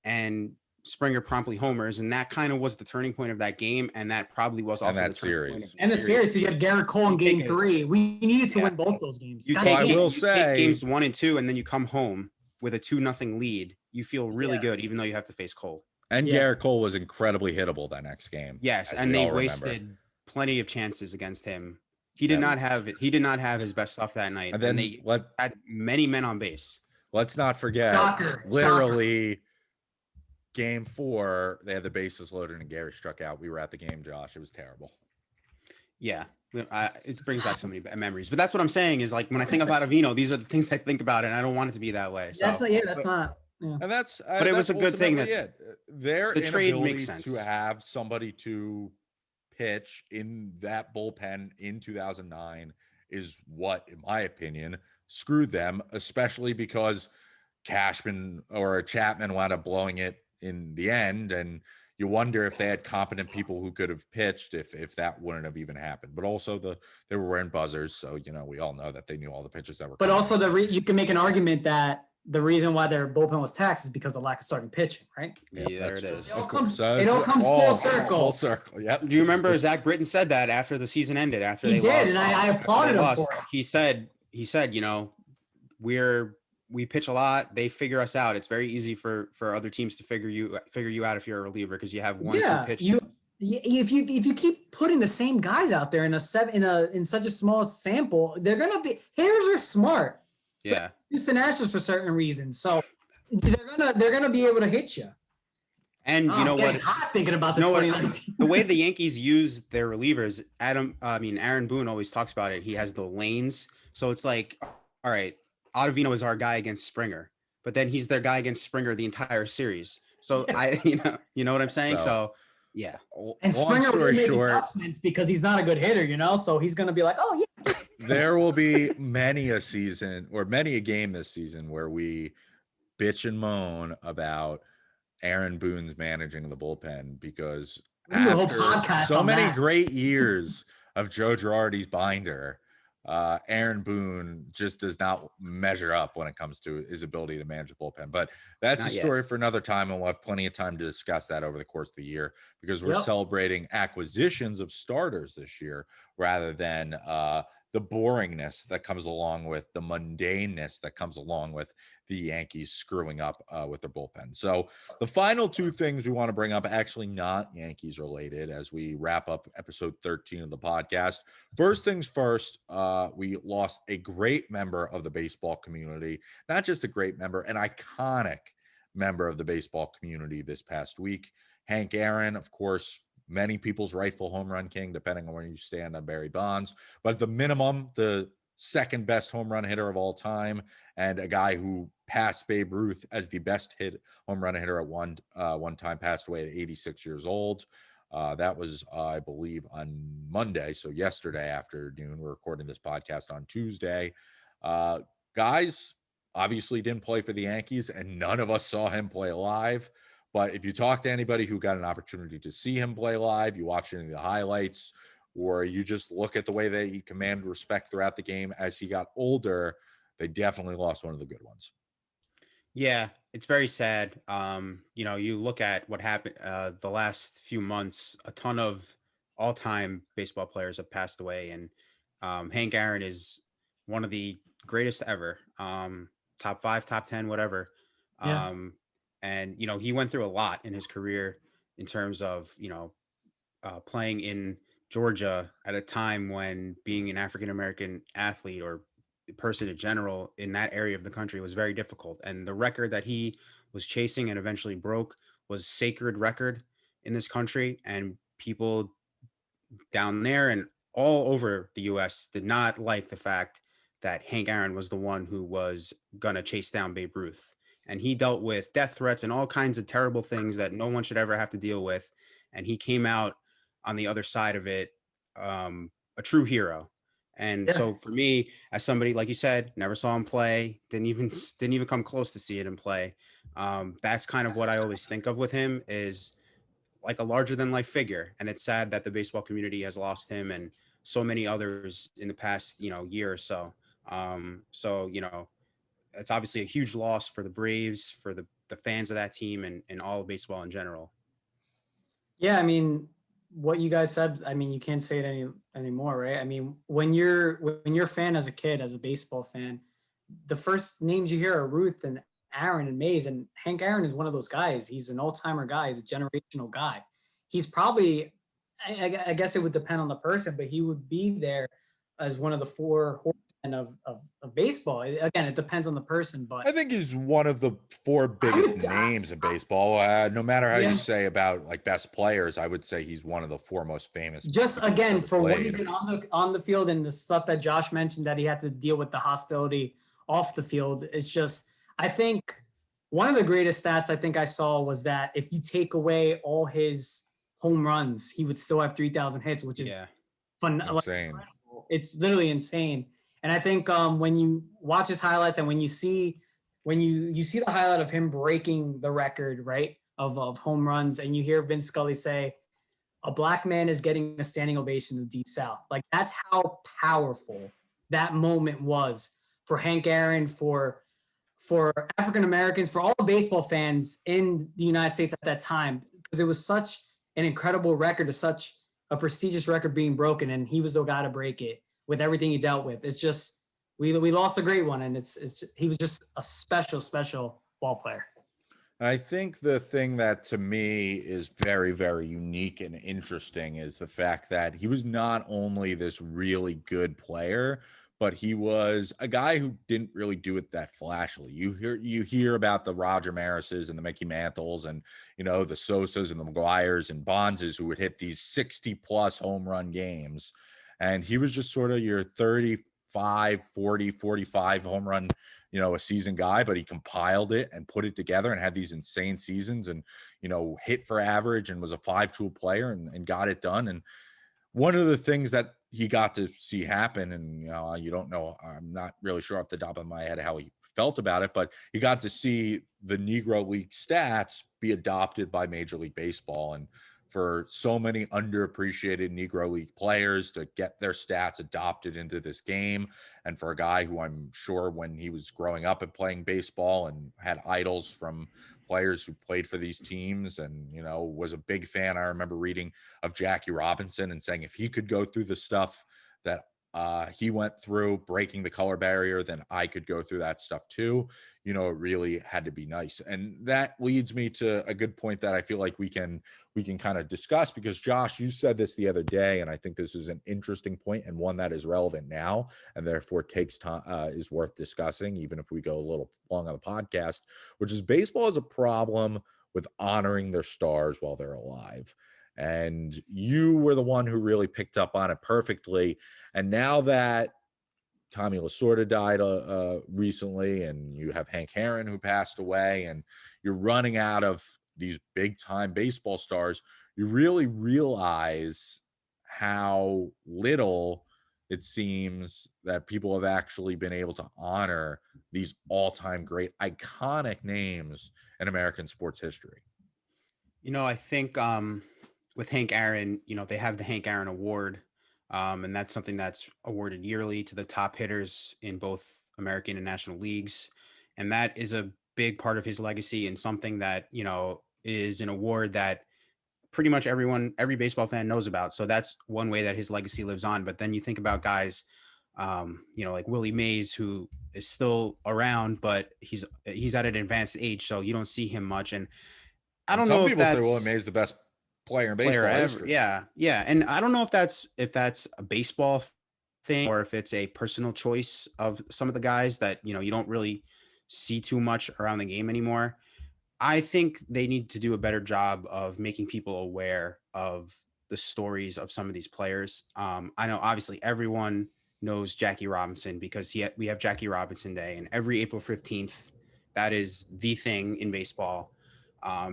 And Springer promptly homers, and that kind of was the turning point of that game, and that probably was also the series. And the series, because you had Garrett Cole in game 3. We needed to win both those games. You take games 1 and 2, and then you come home with a 2-0 lead. You feel really good, even though you have to face Cole. And Garrett Cole was incredibly hittable that next game. Yes, and they wasted plenty of chances against him. He did not have his best stuff that night. And then they had many men on base. Let's not forget, literally game 4, they had the bases loaded and Gary struck out. We were at the game, Josh. It was terrible. Yeah. It brings back so many memories. But that's what I'm saying is, like, when I think of Ottovino, these are the things I think about, and I don't want it to be that way. So. That's not. Yeah. And that's, but it was a good thing that the trade makes sense to have somebody to pitch in that bullpen in 2009 is what, in my opinion, screwed them, especially because Cashman or Chapman wound up blowing it in the end, and you wonder if they had competent people who could have pitched if that wouldn't have even happened. But also they were wearing buzzers, so we all know that they knew all the pitches that were but coming. Also you can make an argument that the reason why their bullpen was taxed is because of the lack of starting pitching, right? Yeah, there it is. It all comes full circle. Full circle. Yep. Do you remember Zach Britton said that after the season ended? After he they did, lost, and I applauded him for it. He said, we pitch a lot. They figure us out. It's very easy for other teams to figure you out if you're a reliever because you have one, two pitches. If you keep putting the same guys out there in such a small sample, they're gonna be hitters are smart. Yeah. Houston Astros for certain reasons, so they're gonna be able to hit you. And you know what? Hot thinking about the 2019. The way the Yankees use their relievers, Aaron Boone always talks about it. He has the lanes, so it's like, all right, Ottovino is our guy against Springer, but then he's their guy against Springer the entire series. So you know what I'm saying? So yeah. And Springer will make adjustments because he's not a good hitter, so he's gonna be like, oh yeah. There will be many a game this season where we bitch and moan about Aaron Boone's managing the bullpen because after so many great years of Joe Girardi's binder, Aaron Boone just does not measure up when it comes to his ability to manage the bullpen. But that's a story for another time, and we'll have plenty of time to discuss that over the course of the year because we're celebrating acquisitions of starters this year rather than the boringness that comes along with the mundaneness that comes along with the Yankees screwing up with their bullpen. So the final two things we want to bring up, actually not Yankees related, as we wrap up episode 13 of the podcast. First things first, we lost a great member of the baseball community, not just a great member, an iconic member of the baseball community this past week. Hank Aaron, of course, many people's rightful home run king, depending on where you stand on Barry Bonds. But at the minimum, the second best home run hitter of all time, and a guy who passed Babe Ruth as the best home run hitter at one time, passed away at 86 years old. That was, I believe, on Monday. So yesterday afternoon. We're recording this podcast on Tuesday. Guys obviously didn't play for the Yankees, and none of us saw him play live. But if you talk to anybody who got an opportunity to see him play live, you watch any of the highlights, or you just look at the way that he commanded respect throughout the game as he got older, they definitely lost one of the good ones. Yeah, it's very sad. You look at what happened the last few months, a ton of all-time baseball players have passed away, and Hank Aaron is one of the greatest ever. Top 5, top 10, whatever. Yeah. And, he went through a lot in his career in terms of, playing in Georgia at a time when being an African-American athlete or person in general in that area of the country was very difficult. And the record that he was chasing and eventually broke was sacred record in this country. And people down there and all over the U.S. did not like the fact that Hank Aaron was the one who was going to chase down Babe Ruth. And he dealt with death threats and all kinds of terrible things that no one should ever have to deal with. And he came out on the other side of it, a true hero. And so for me, as somebody, like you said, never saw him play, didn't even come close to seeing him play. That's kind of what I always think of with him, is like a larger than life figure. And it's sad that the baseball community has lost him and so many others in the past, year or so. It's obviously a huge loss for the Braves, for the fans of that team, and all of baseball in general. Yeah, I mean, what you guys said, I mean, you can't say it anymore, right? I mean, when you're a fan as a kid, as a baseball fan, the first names you hear are Ruth and Aaron and Mays, and Hank Aaron is one of those guys. He's an all-timer guy. He's a generational guy. He's probably, I guess it would depend on the person, but he would be there as one of the four horsemen of baseball. Again, it depends on the person, but I think he's one of the four biggest names in baseball. No matter how you say about like best players, I would say he's one of the four most famous. Just again, for what he did on the field and the stuff that Josh mentioned that he had to deal with the hostility off the field, it's just, I think one of the greatest stats I think I saw was that if you take away all his home runs, he would still have 3,000 hits, which is insane. Like, it's literally insane. And I think when you watch his highlights and when you see the highlight of him breaking the record, right, of home runs, and you hear Vince Scully say, "A black man is getting a standing ovation in the Deep South." Like, that's how powerful that moment was for Hank Aaron, for African Americans, for all the baseball fans in the United States at that time, because it was such an incredible record, such a prestigious record being broken, and he was the guy to break it with everything he dealt with. It's just, we lost a great one, and he was just a special ball player. I think the thing that to me is very, very unique and interesting is the fact that he was not only this really good player, but he was a guy who didn't really do it that flashily. You hear about the Roger Marises and the Mickey Mantles and, you know, the Sosas and the McGuires and Bonzes who would hit these 60+ home run games. And he was just sort of your 35, 40, 45 home run, you know, a season guy, but he compiled it and put it together and had these insane seasons and, you know, hit for average and was a 5-tool player and got it done. And one of the things that he got to see happen, and you don't know, I'm not really sure off the top of my head how he felt about it, but he got to see the Negro League stats be adopted by Major League Baseball. And for so many underappreciated Negro League players to get their stats adopted into this game, and for a guy who I'm sure when he was growing up and playing baseball and had idols from players who played for these teams and, you know, was a big fan. I remember reading of Jackie Robinson and saying if he could go through the stuff that he went through, breaking the color barrier, then I could go through that stuff too. You know, it really had to be nice. And that leads me to a good point that I feel like we can kind of discuss, because Josh, you said this the other day, and I think this is an interesting point and one that is relevant now and therefore takes time, is worth discussing, even if we go a little long on the podcast, which is baseball has a problem with honoring their stars while they're alive. And you were the one who really picked up on it perfectly. And now that Tommy Lasorda died recently, and you have Hank Aaron who passed away, and you're running out of these big time baseball stars, you really realize how little it seems that people have actually been able to honor these all-time great iconic names in American sports history. You know, I think with Hank Aaron, you know, they have the Hank Aaron Award, and that's something that's awarded yearly to the top hitters in both American and National Leagues. And that is a big part of his legacy, and something that, you know, is an award that pretty much every baseball fan knows about. So that's one way that his legacy lives on. But then you think about guys, you know, like Willie Mays, who is still around, but he's at an advanced age, so you don't see him much. And I don't know if that's, some people say Willie Mays is the best player in baseball ever. Yeah. And I don't know if that's a baseball thing or if it's a personal choice of some of the guys that, you know, you don't really see too much around the game anymore. I think they need to do a better job of making people aware of the stories of some of these players. I know obviously everyone knows Jackie Robinson because we have Jackie Robinson Day, and every April 15th, that is the thing in baseball.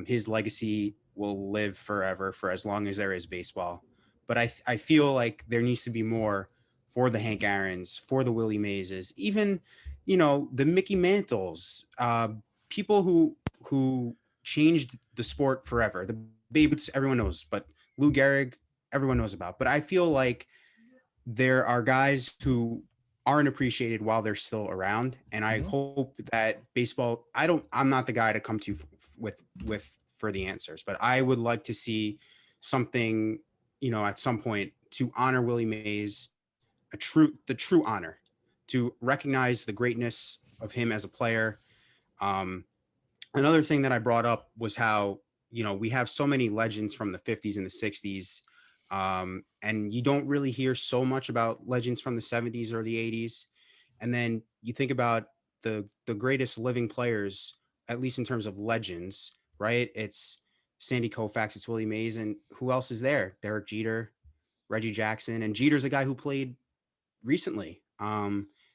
His legacy will live forever for as long as there is baseball. But I feel like there needs to be more for the Hank Aarons, for the Willie Mayses, even, you know, the Mickey Mantles, people who changed the sport forever. The Babe Ruths, everyone knows, but Lou Gehrig, everyone knows about. But I feel like there are guys who aren't appreciated while they're still around. And I hope that baseball, I'm not the guy to come to for the answers, but I would like to see something, you know, at some point to honor Willie Mays, the true honor, to recognize the greatness of him as a player. Another thing that I brought up was how, you know, we have so many legends from the 50s and the 60s And you don't really hear so much about legends from the 70s or the 80s. And then you think about the greatest living players, at least in terms of legends, right? It's Sandy Koufax, it's Willie Mays, and who else is there? Derek Jeter, Reggie Jackson, and Jeter's a guy who played recently.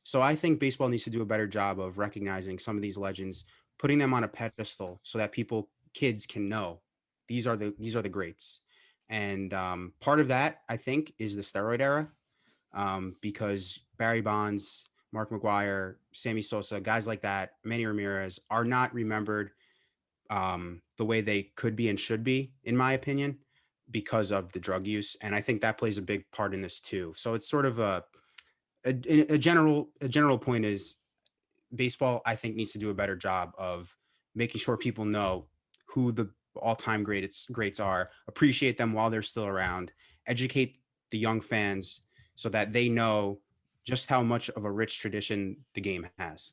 So I think baseball needs to do a better job of recognizing some of these legends, putting them on a pedestal so that kids can know these are the greats. And part of that, I think, is the steroid era, because Barry Bonds, Mark McGwire, Sammy Sosa, guys like that, Manny Ramirez are not remembered the way they could be and should be, in my opinion, because of the drug use. And I think that plays a big part in this too. So it's sort of a general point is baseball, I think, needs to do a better job of making sure people know who the all-time greats are, appreciate them while they're still around, educate the young fans so that they know just how much of a rich tradition the game has.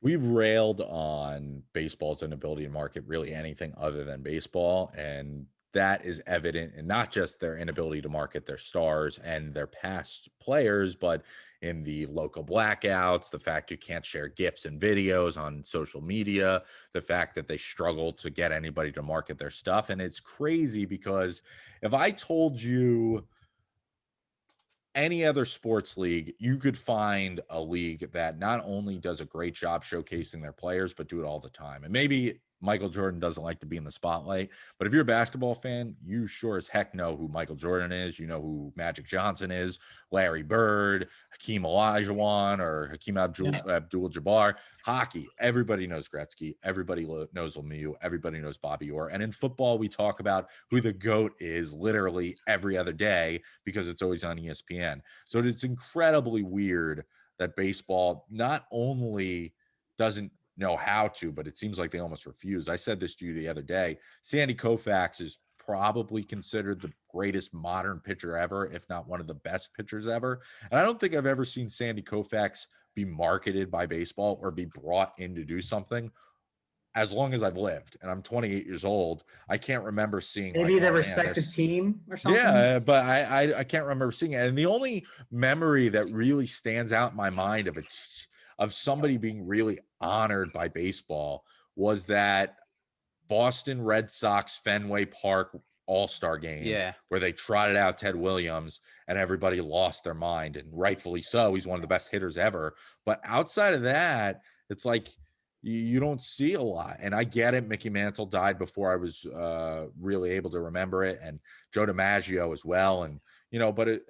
We've railed on baseball's inability to market really anything other than baseball, and that is evident in not just their inability to market their stars and their past players, but in the local blackouts, the fact you can't share GIFs and videos on social media, the fact that they struggle to get anybody to market their stuff. And it's crazy because if I told you any other sports league, you could find a league that not only does a great job showcasing their players, but do it all the time. And maybe Michael Jordan doesn't like to be in the spotlight, but if you're a basketball fan, you sure as heck know who Michael Jordan is. You know who Magic Johnson is, Larry Bird, Hakeem Olajuwon, or Hakeem Abdul-Jabbar. Hockey, everybody knows Gretzky. Everybody knows Lemieux. Everybody knows Bobby Orr. And in football, we talk about who the GOAT is literally every other day because it's always on ESPN. So it's incredibly weird that baseball not only doesn't know how to, but it seems like they almost refuse. I said this to you the other day. Sandy Koufax is probably considered the greatest modern pitcher ever, if not one of the best pitchers ever. And I don't think I've ever seen Sandy Koufax be marketed by baseball or be brought in to do something as long as I've lived. And I'm 28 years old. I can't remember seeing maybe they respect the team or something. Yeah, but I can't remember seeing it. And the only memory that really stands out in my mind of somebody being really honored by baseball was that Boston Red Sox Fenway Park All-Star game where they trotted out Ted Williams and everybody lost their mind, and rightfully so. He's one of the best hitters ever. But outside of that, it's like you don't see a lot. And I get it. Mickey Mantle died before I was really able to remember it, and Joe DiMaggio as well. And, but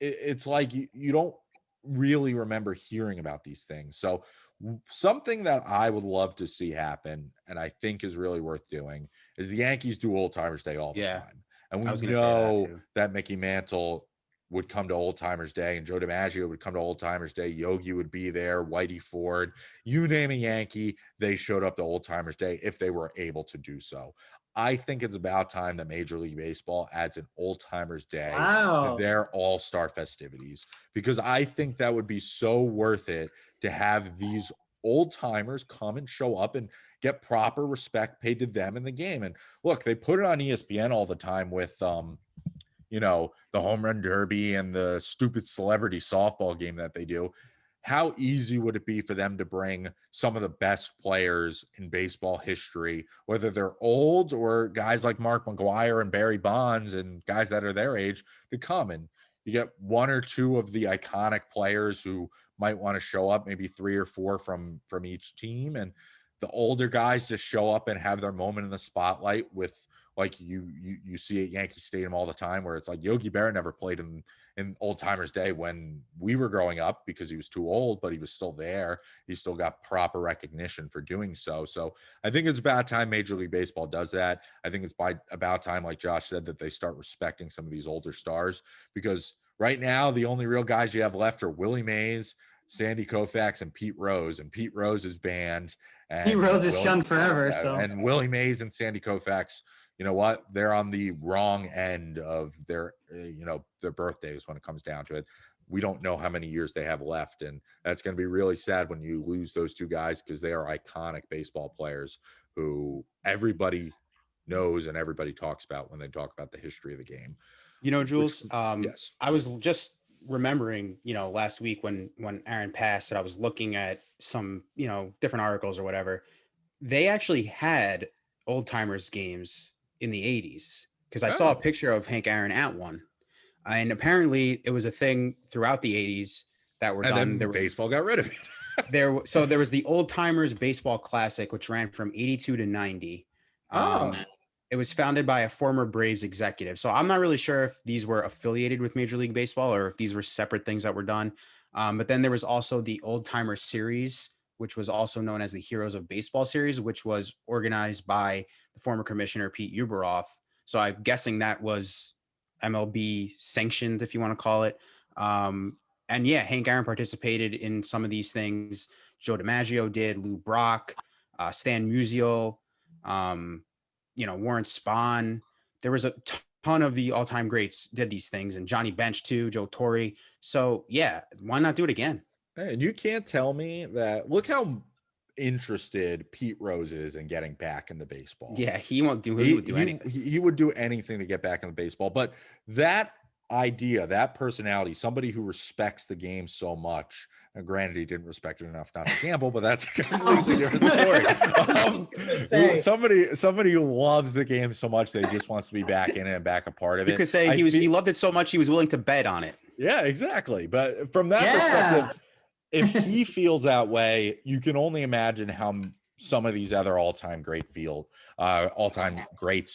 it's like you don't really remember hearing about these things. So something that I would love to see happen, and I think is really worth doing, is the Yankees do Old Timers Day all the time. And we know that Mickey Mantle would come to Old Timers Day, and Joe DiMaggio would come to Old Timers Day. Yogi would be there, Whitey Ford, you name a Yankee, they showed up to Old Timers Day if they were able to do so. I think it's about time that Major League Baseball adds an Old Timers Day to their all-star festivities, because I think that would be so worth it to have these old timers come and show up and get proper respect paid to them in the game. And look, they put it on ESPN all the time with, the home run derby and the stupid celebrity softball game that they do. How easy would it be for them to bring some of the best players in baseball history, whether they're old or guys like Mark McGwire and Barry Bonds and guys that are their age, to come, and you get one or two of the iconic players who might want to show up, maybe 3 or 4 from each team, and the older guys just show up and have their moment in the spotlight with, like you see at Yankee Stadium all the time, where it's like Yogi Berra never played in Old Timers Day when we were growing up because he was too old, but he was still there. He still got proper recognition for doing so. So I think it's about time Major League Baseball does that. I think it's about time, like Josh said, that they start respecting some of these older stars, because right now the only real guys you have left are Willie Mays, Sandy Koufax, and Pete Rose. And Pete Rose is banned. And Pete Rose is shunned forever. And Willie Mays and Sandy Koufax, you know what? They're on the wrong end of their birthdays when it comes down to it. We don't know how many years they have left, and that's going to be really sad when you lose those two guys, because they are iconic baseball players who everybody knows and everybody talks about when they talk about the history of the game. Jules, yes. I was just remembering, last week when Aaron passed, and I was looking at some, different articles or whatever. They actually had old timers games in the 80s because I saw a picture of Hank Aaron at one. And apparently it was a thing throughout the 80s that were done. Then baseball got rid of it. So there was the Old Timers Baseball Classic, which ran from 82 to 90. It was founded by a former Braves executive. So I'm not really sure if these were affiliated with Major League Baseball or if these were separate things that were done. But then there was also the Old Timer Series, which was also known as the Heroes of Baseball Series, which was organized by the former commissioner, Pete Uberoth. So I'm guessing that was MLB sanctioned, if you want to call it. And yeah, Hank Aaron participated in some of these things. Joe DiMaggio did, Lou Brock, Stan Musial, Warren Spahn. There was a ton of the all-time greats did these things, and Johnny Bench too, Joe Torre. So yeah, why not do it again? And you can't tell me that. Look how interested Pete Rose is in getting back into baseball. Yeah, he would do anything. He would do anything to get back into baseball. But that idea, that personality, somebody who respects the game so much, and granted he didn't respect it enough not to gamble, but that's a completely different story. Somebody who loves the game so much that he just wants to be back in it and back a part of it. You could say he loved it so much he was willing to bet on it. Yeah, exactly. But from that perspective, if he feels that way, you can only imagine how some of these other all-time greats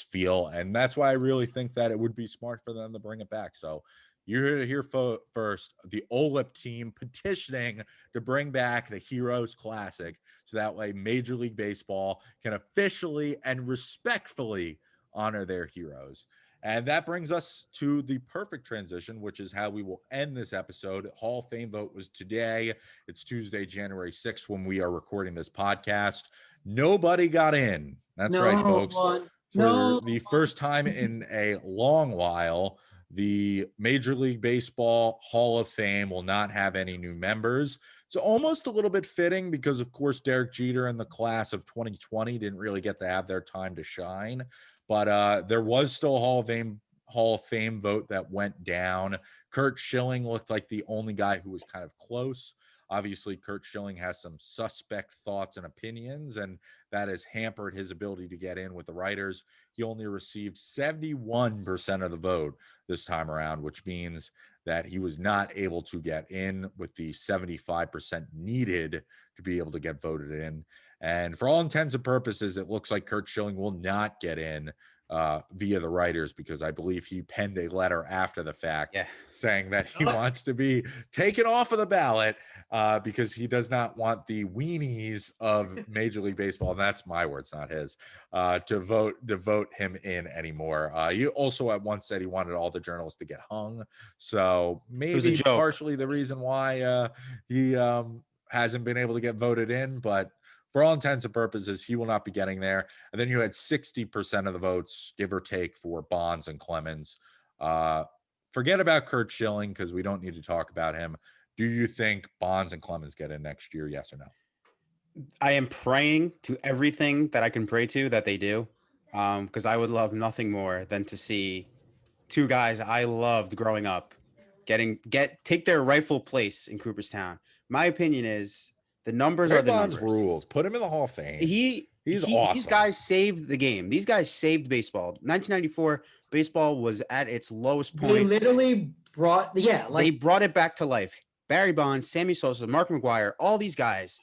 feel. And that's why I really think that it would be smart for them to bring it back. So you heard it here first, the OLIP team petitioning to bring back the Heroes Classic. So that way Major League Baseball can officially and respectfully honor their heroes. And that brings us to the perfect transition, which is how we will end this episode. Hall of Fame vote was today. It's Tuesday, January 6th, when we are recording this podcast. Nobody got in. That's right, folks. For the first time in a long while, the Major League Baseball Hall of Fame will not have any new members. It's almost a little bit fitting because, of course, Derek Jeter and the class of 2020 didn't really get to have their time to shine. But there was still a Hall of Fame vote that went down. Curt Schilling looked like the only guy who was kind of close. Obviously, Curt Schilling has some suspect thoughts and opinions, and that has hampered his ability to get in with the writers. He only received 71% of the vote this time around, which means that he was not able to get in with the 75% needed to be able to get voted in. And for all intents and purposes, it looks like Curt Schilling will not get in via the writers, because I believe he penned a letter after the fact saying that he wants to be taken off of the ballot because he does not want the weenies of Major League Baseball, and that's my words, not his, to vote him in anymore. He also at once said he wanted all the journalists to get hung. So maybe partially the reason why he hasn't been able to get voted in, but for all intents and purposes, he will not be getting there. And then you had 60% of the votes, give or take, for Bonds and Clemens. Forget about Curt Schilling because we don't need to talk about him. Do you think Bonds and Clemens get in next year? Yes or no? I am praying to everything that I can pray to that they do, because I would love nothing more than to see two guys I loved growing up take their rightful place in Cooperstown. My opinion is, the numbers are the numbers. Rules. Put him in the Hall of Fame. He's awesome. These guys saved the game. These guys saved baseball. 1994, baseball was at its lowest point. They literally brought it back to life. Barry Bonds, Sammy Sosa, Mark McGwire, all these guys,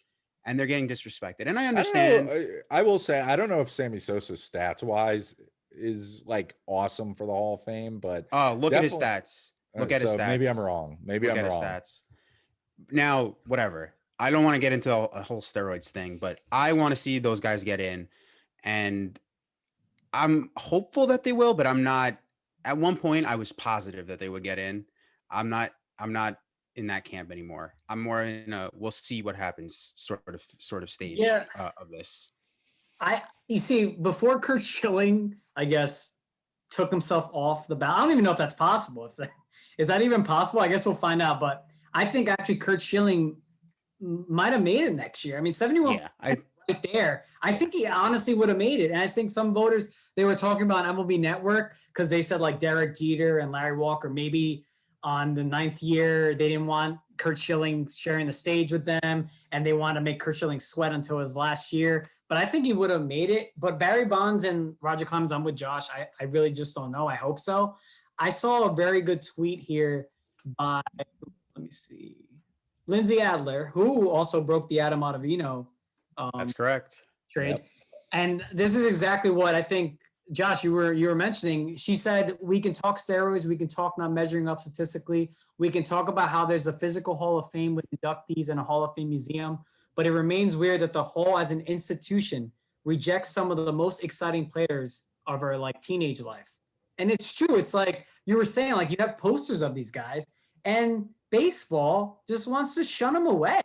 and they're getting disrespected. And I understand. I will say, I don't know if Sammy Sosa stats wise is like awesome for the Hall of Fame, but look at his stats. Look at his stats. Maybe I'm wrong. Maybe I'm wrong. Stats. Now, whatever. I don't want to get into a whole steroids thing, but I want to see those guys get in, and I'm hopeful that they will, but I'm not. At one point, I was positive that they would get in. I'm not in that camp anymore. I'm more in a we'll see what happens sort of stage of this. You see, before Curt Schilling, I guess, took himself off the ballot. I don't even know if that's possible. Is that even possible? I guess we'll find out. But I think actually Curt Schilling might have made it next year. I mean, 71. Yeah, right there. I think he honestly would have made it. And I think some voters, they were talking about MLB Network because they said like Derek Jeter and Larry Walker, maybe on the 9th year, they didn't want Curt Schilling sharing the stage with them, and they wanted to make Curt Schilling sweat until his last year. But I think he would have made it. But Barry Bonds and Roger Clemens, I'm with Josh. I really just don't know. I hope so. I saw a very good tweet here by, let me see, Lindsay Adler, who also broke the Adam Ottovino That's correct. trade. Yep. And this is exactly what I think, Josh, you were mentioning. She said, we can talk steroids. We can talk not measuring up statistically. We can talk about how there's a physical Hall of Fame with inductees and a Hall of Fame museum. But it remains weird that the Hall as an institution rejects some of the most exciting players of our like teenage life. And it's true. It's like you were saying, like you have posters of these guys, and baseball just wants to shun them away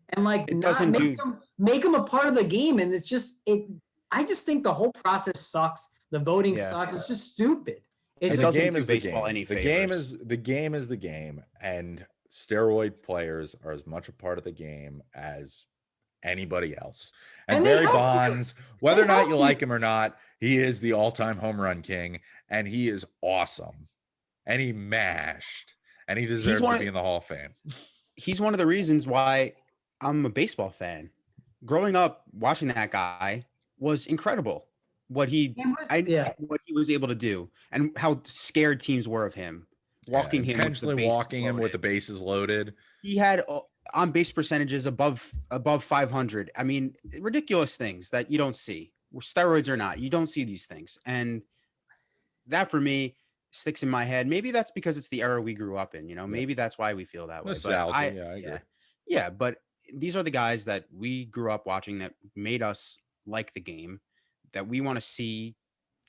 and like It not doesn't make them a part of the game. And it's just I just think the whole process sucks. The voting sucks. It's just stupid. It just, doesn't game do is the baseball game. any The favors. game is the game, and steroid players are as much a part of the game as anybody else. And And they Barry have to. Bonds, whether or They not have you to. like him or not, he is the all-time home run king, and he is awesome. And he mashed, and he deserves to be in the Hall of Fame. He's one of the reasons why I'm a baseball fan. Growing up, watching that guy was incredible. What he was able to do, and how scared teams were of him. Walking him, intentionally walking him with the bases loaded. He had on base percentages above 500. I mean, ridiculous things that you don't see. Steroids or not, you don't see these things, and that for me sticks in my head. Maybe that's because it's the era we grew up in. You know, maybe that's why we feel that way. Nostalgia, But I agree. Yeah, but these are the guys that we grew up watching that made us like the game, that we want to see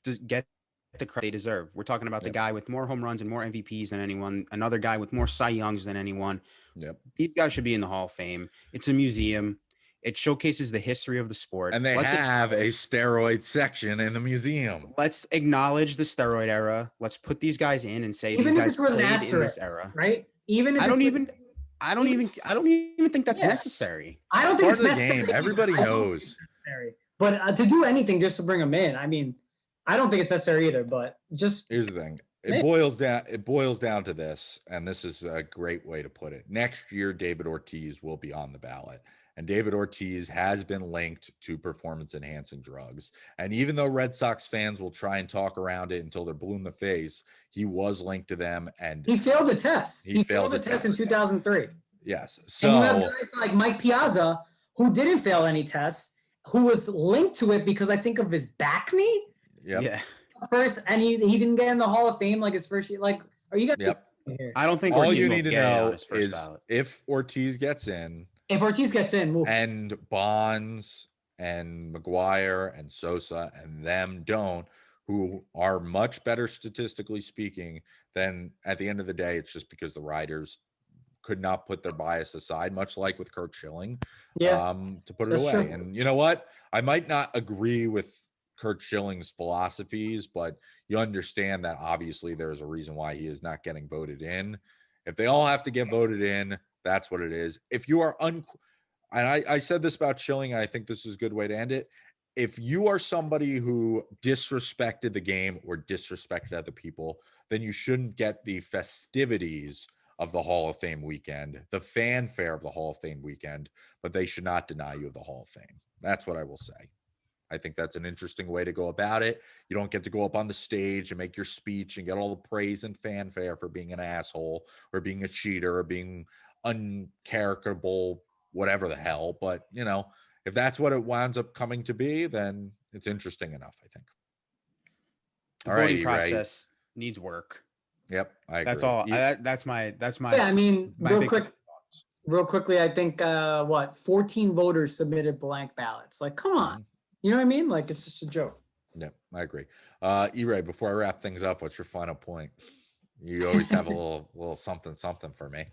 to get the credit they deserve. We're talking about the guy with more home runs and more MVPs than anyone, another guy with more Cy Youngs than anyone. Yep. These guys should be in the Hall of Fame. It's a museum. It showcases the history of the sport. And they have a steroid section in the museum. Let's acknowledge the steroid era. Let's put these guys in and say even these if guys it's with an played in asterisk, this era. right? Even if I don't even think that's necessary. I don't think Part it's of the necessary. game. Everybody I don't think knows. it's necessary. But to do anything just to bring them in, I mean, I don't think it's necessary either. But just Here's the thing. It boils down to this, and this is a great way to put it. Next year, David Ortiz will be on the ballot. And David Ortiz has been linked to performance-enhancing drugs. And even though Red Sox fans will try and talk around it until they're blue in the face, he was linked to them. And he failed the test. He failed the test in 2003. Yes. And So you have guys like Mike Piazza, who didn't fail any tests, who was linked to it because I think of his back knee. Yep. Yeah. First, and he didn't get in the Hall of Fame like his first year. Like, are you guys? Yep. Here? I don't think All Ortiz you will need to get on know his first is ballot. if Ortiz gets in, If Ortiz gets in, move. and Bonds and McGuire and Sosa and them don't, who are much better statistically speaking, then at the end of the day, it's just because the riders could not put their bias aside, much like with Curt Schilling, to put it That's away. true. And you know what? I might not agree with Curt Schilling's philosophies, but you understand that obviously there's a reason why he is not getting voted in. If they all have to get voted in, that's what it is. If you are and I said this about Schilling, I think this is a good way to end it. If you are somebody who disrespected the game or disrespected other people, then you shouldn't get the festivities of the Hall of Fame weekend, the fanfare of the Hall of Fame weekend, but they should not deny you of the Hall of Fame. That's what I will say. I think that's an interesting way to go about it. You don't get to go up on the stage and make your speech and get all the praise and fanfare for being an asshole or being a cheater or being uncharacterable, whatever the hell. But, you know, if that's what it winds up coming to be, then it's interesting enough, I think. The All voting right, process needs work. Yep, I agree. That's all. Yeah. That's my. Yeah, I mean, my real big quick, thoughts. real quickly, I think 14 voters submitted blank ballots. Like, come on, you know what I mean? Like, it's just a joke. Yep, I agree. E-Ray, before I wrap things up, what's your final point? You always have a little something for me.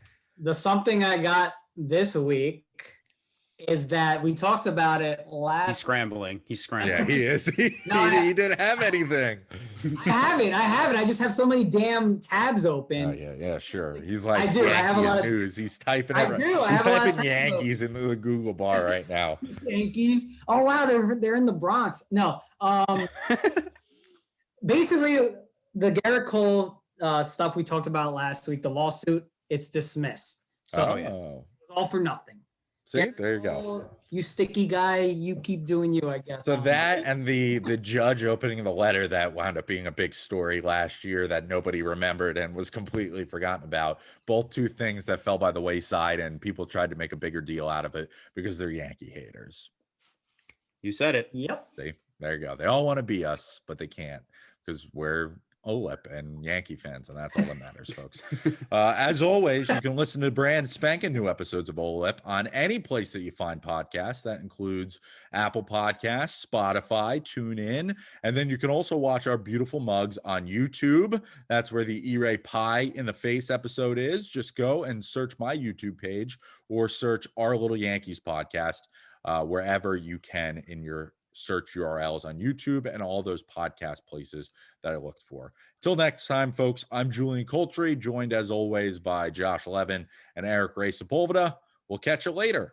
The something I got this week is that we talked about it last. He's scrambling. Yeah, he is. He didn't have anything. I haven't. I just have so many damn tabs open. Oh, yeah, sure. He's like, I do. Yankees I have a lot of news. He's typing I it. do. I He's have a lot of typing Yankees into the Google bar right now. Yankees. Oh wow, they're in the Bronx. No. Basically, the Garrett Cole stuff we talked about last week, the lawsuit, it's dismissed. So it was all for nothing. See, there you go. You sticky guy, you keep doing you, I guess. So that and the judge opening the letter that wound up being a big story last year that nobody remembered and was completely forgotten about. Both two things that fell by the wayside, and people tried to make a bigger deal out of it because they're Yankee haters. You said it. Yep. See, there you go. They all want to be us, but they can't because we're OLEP and Yankee fans, and that's all that matters, folks. As always, you can listen to brand spanking new episodes of OLEP on any place that you find podcasts. That includes Apple Podcasts, Spotify, TuneIn, and then you can also watch our beautiful mugs on YouTube. That's where the E-Ray Pie in the Face episode is. Just go and search my YouTube page or search Our Little Yankees Podcast wherever you can in your search URLs on YouTube and all those podcast places that I looked for. Till next time, folks, I'm Julian Coltree, joined as always by Josh Levin and Eric Ray Sepulveda. We'll catch you later.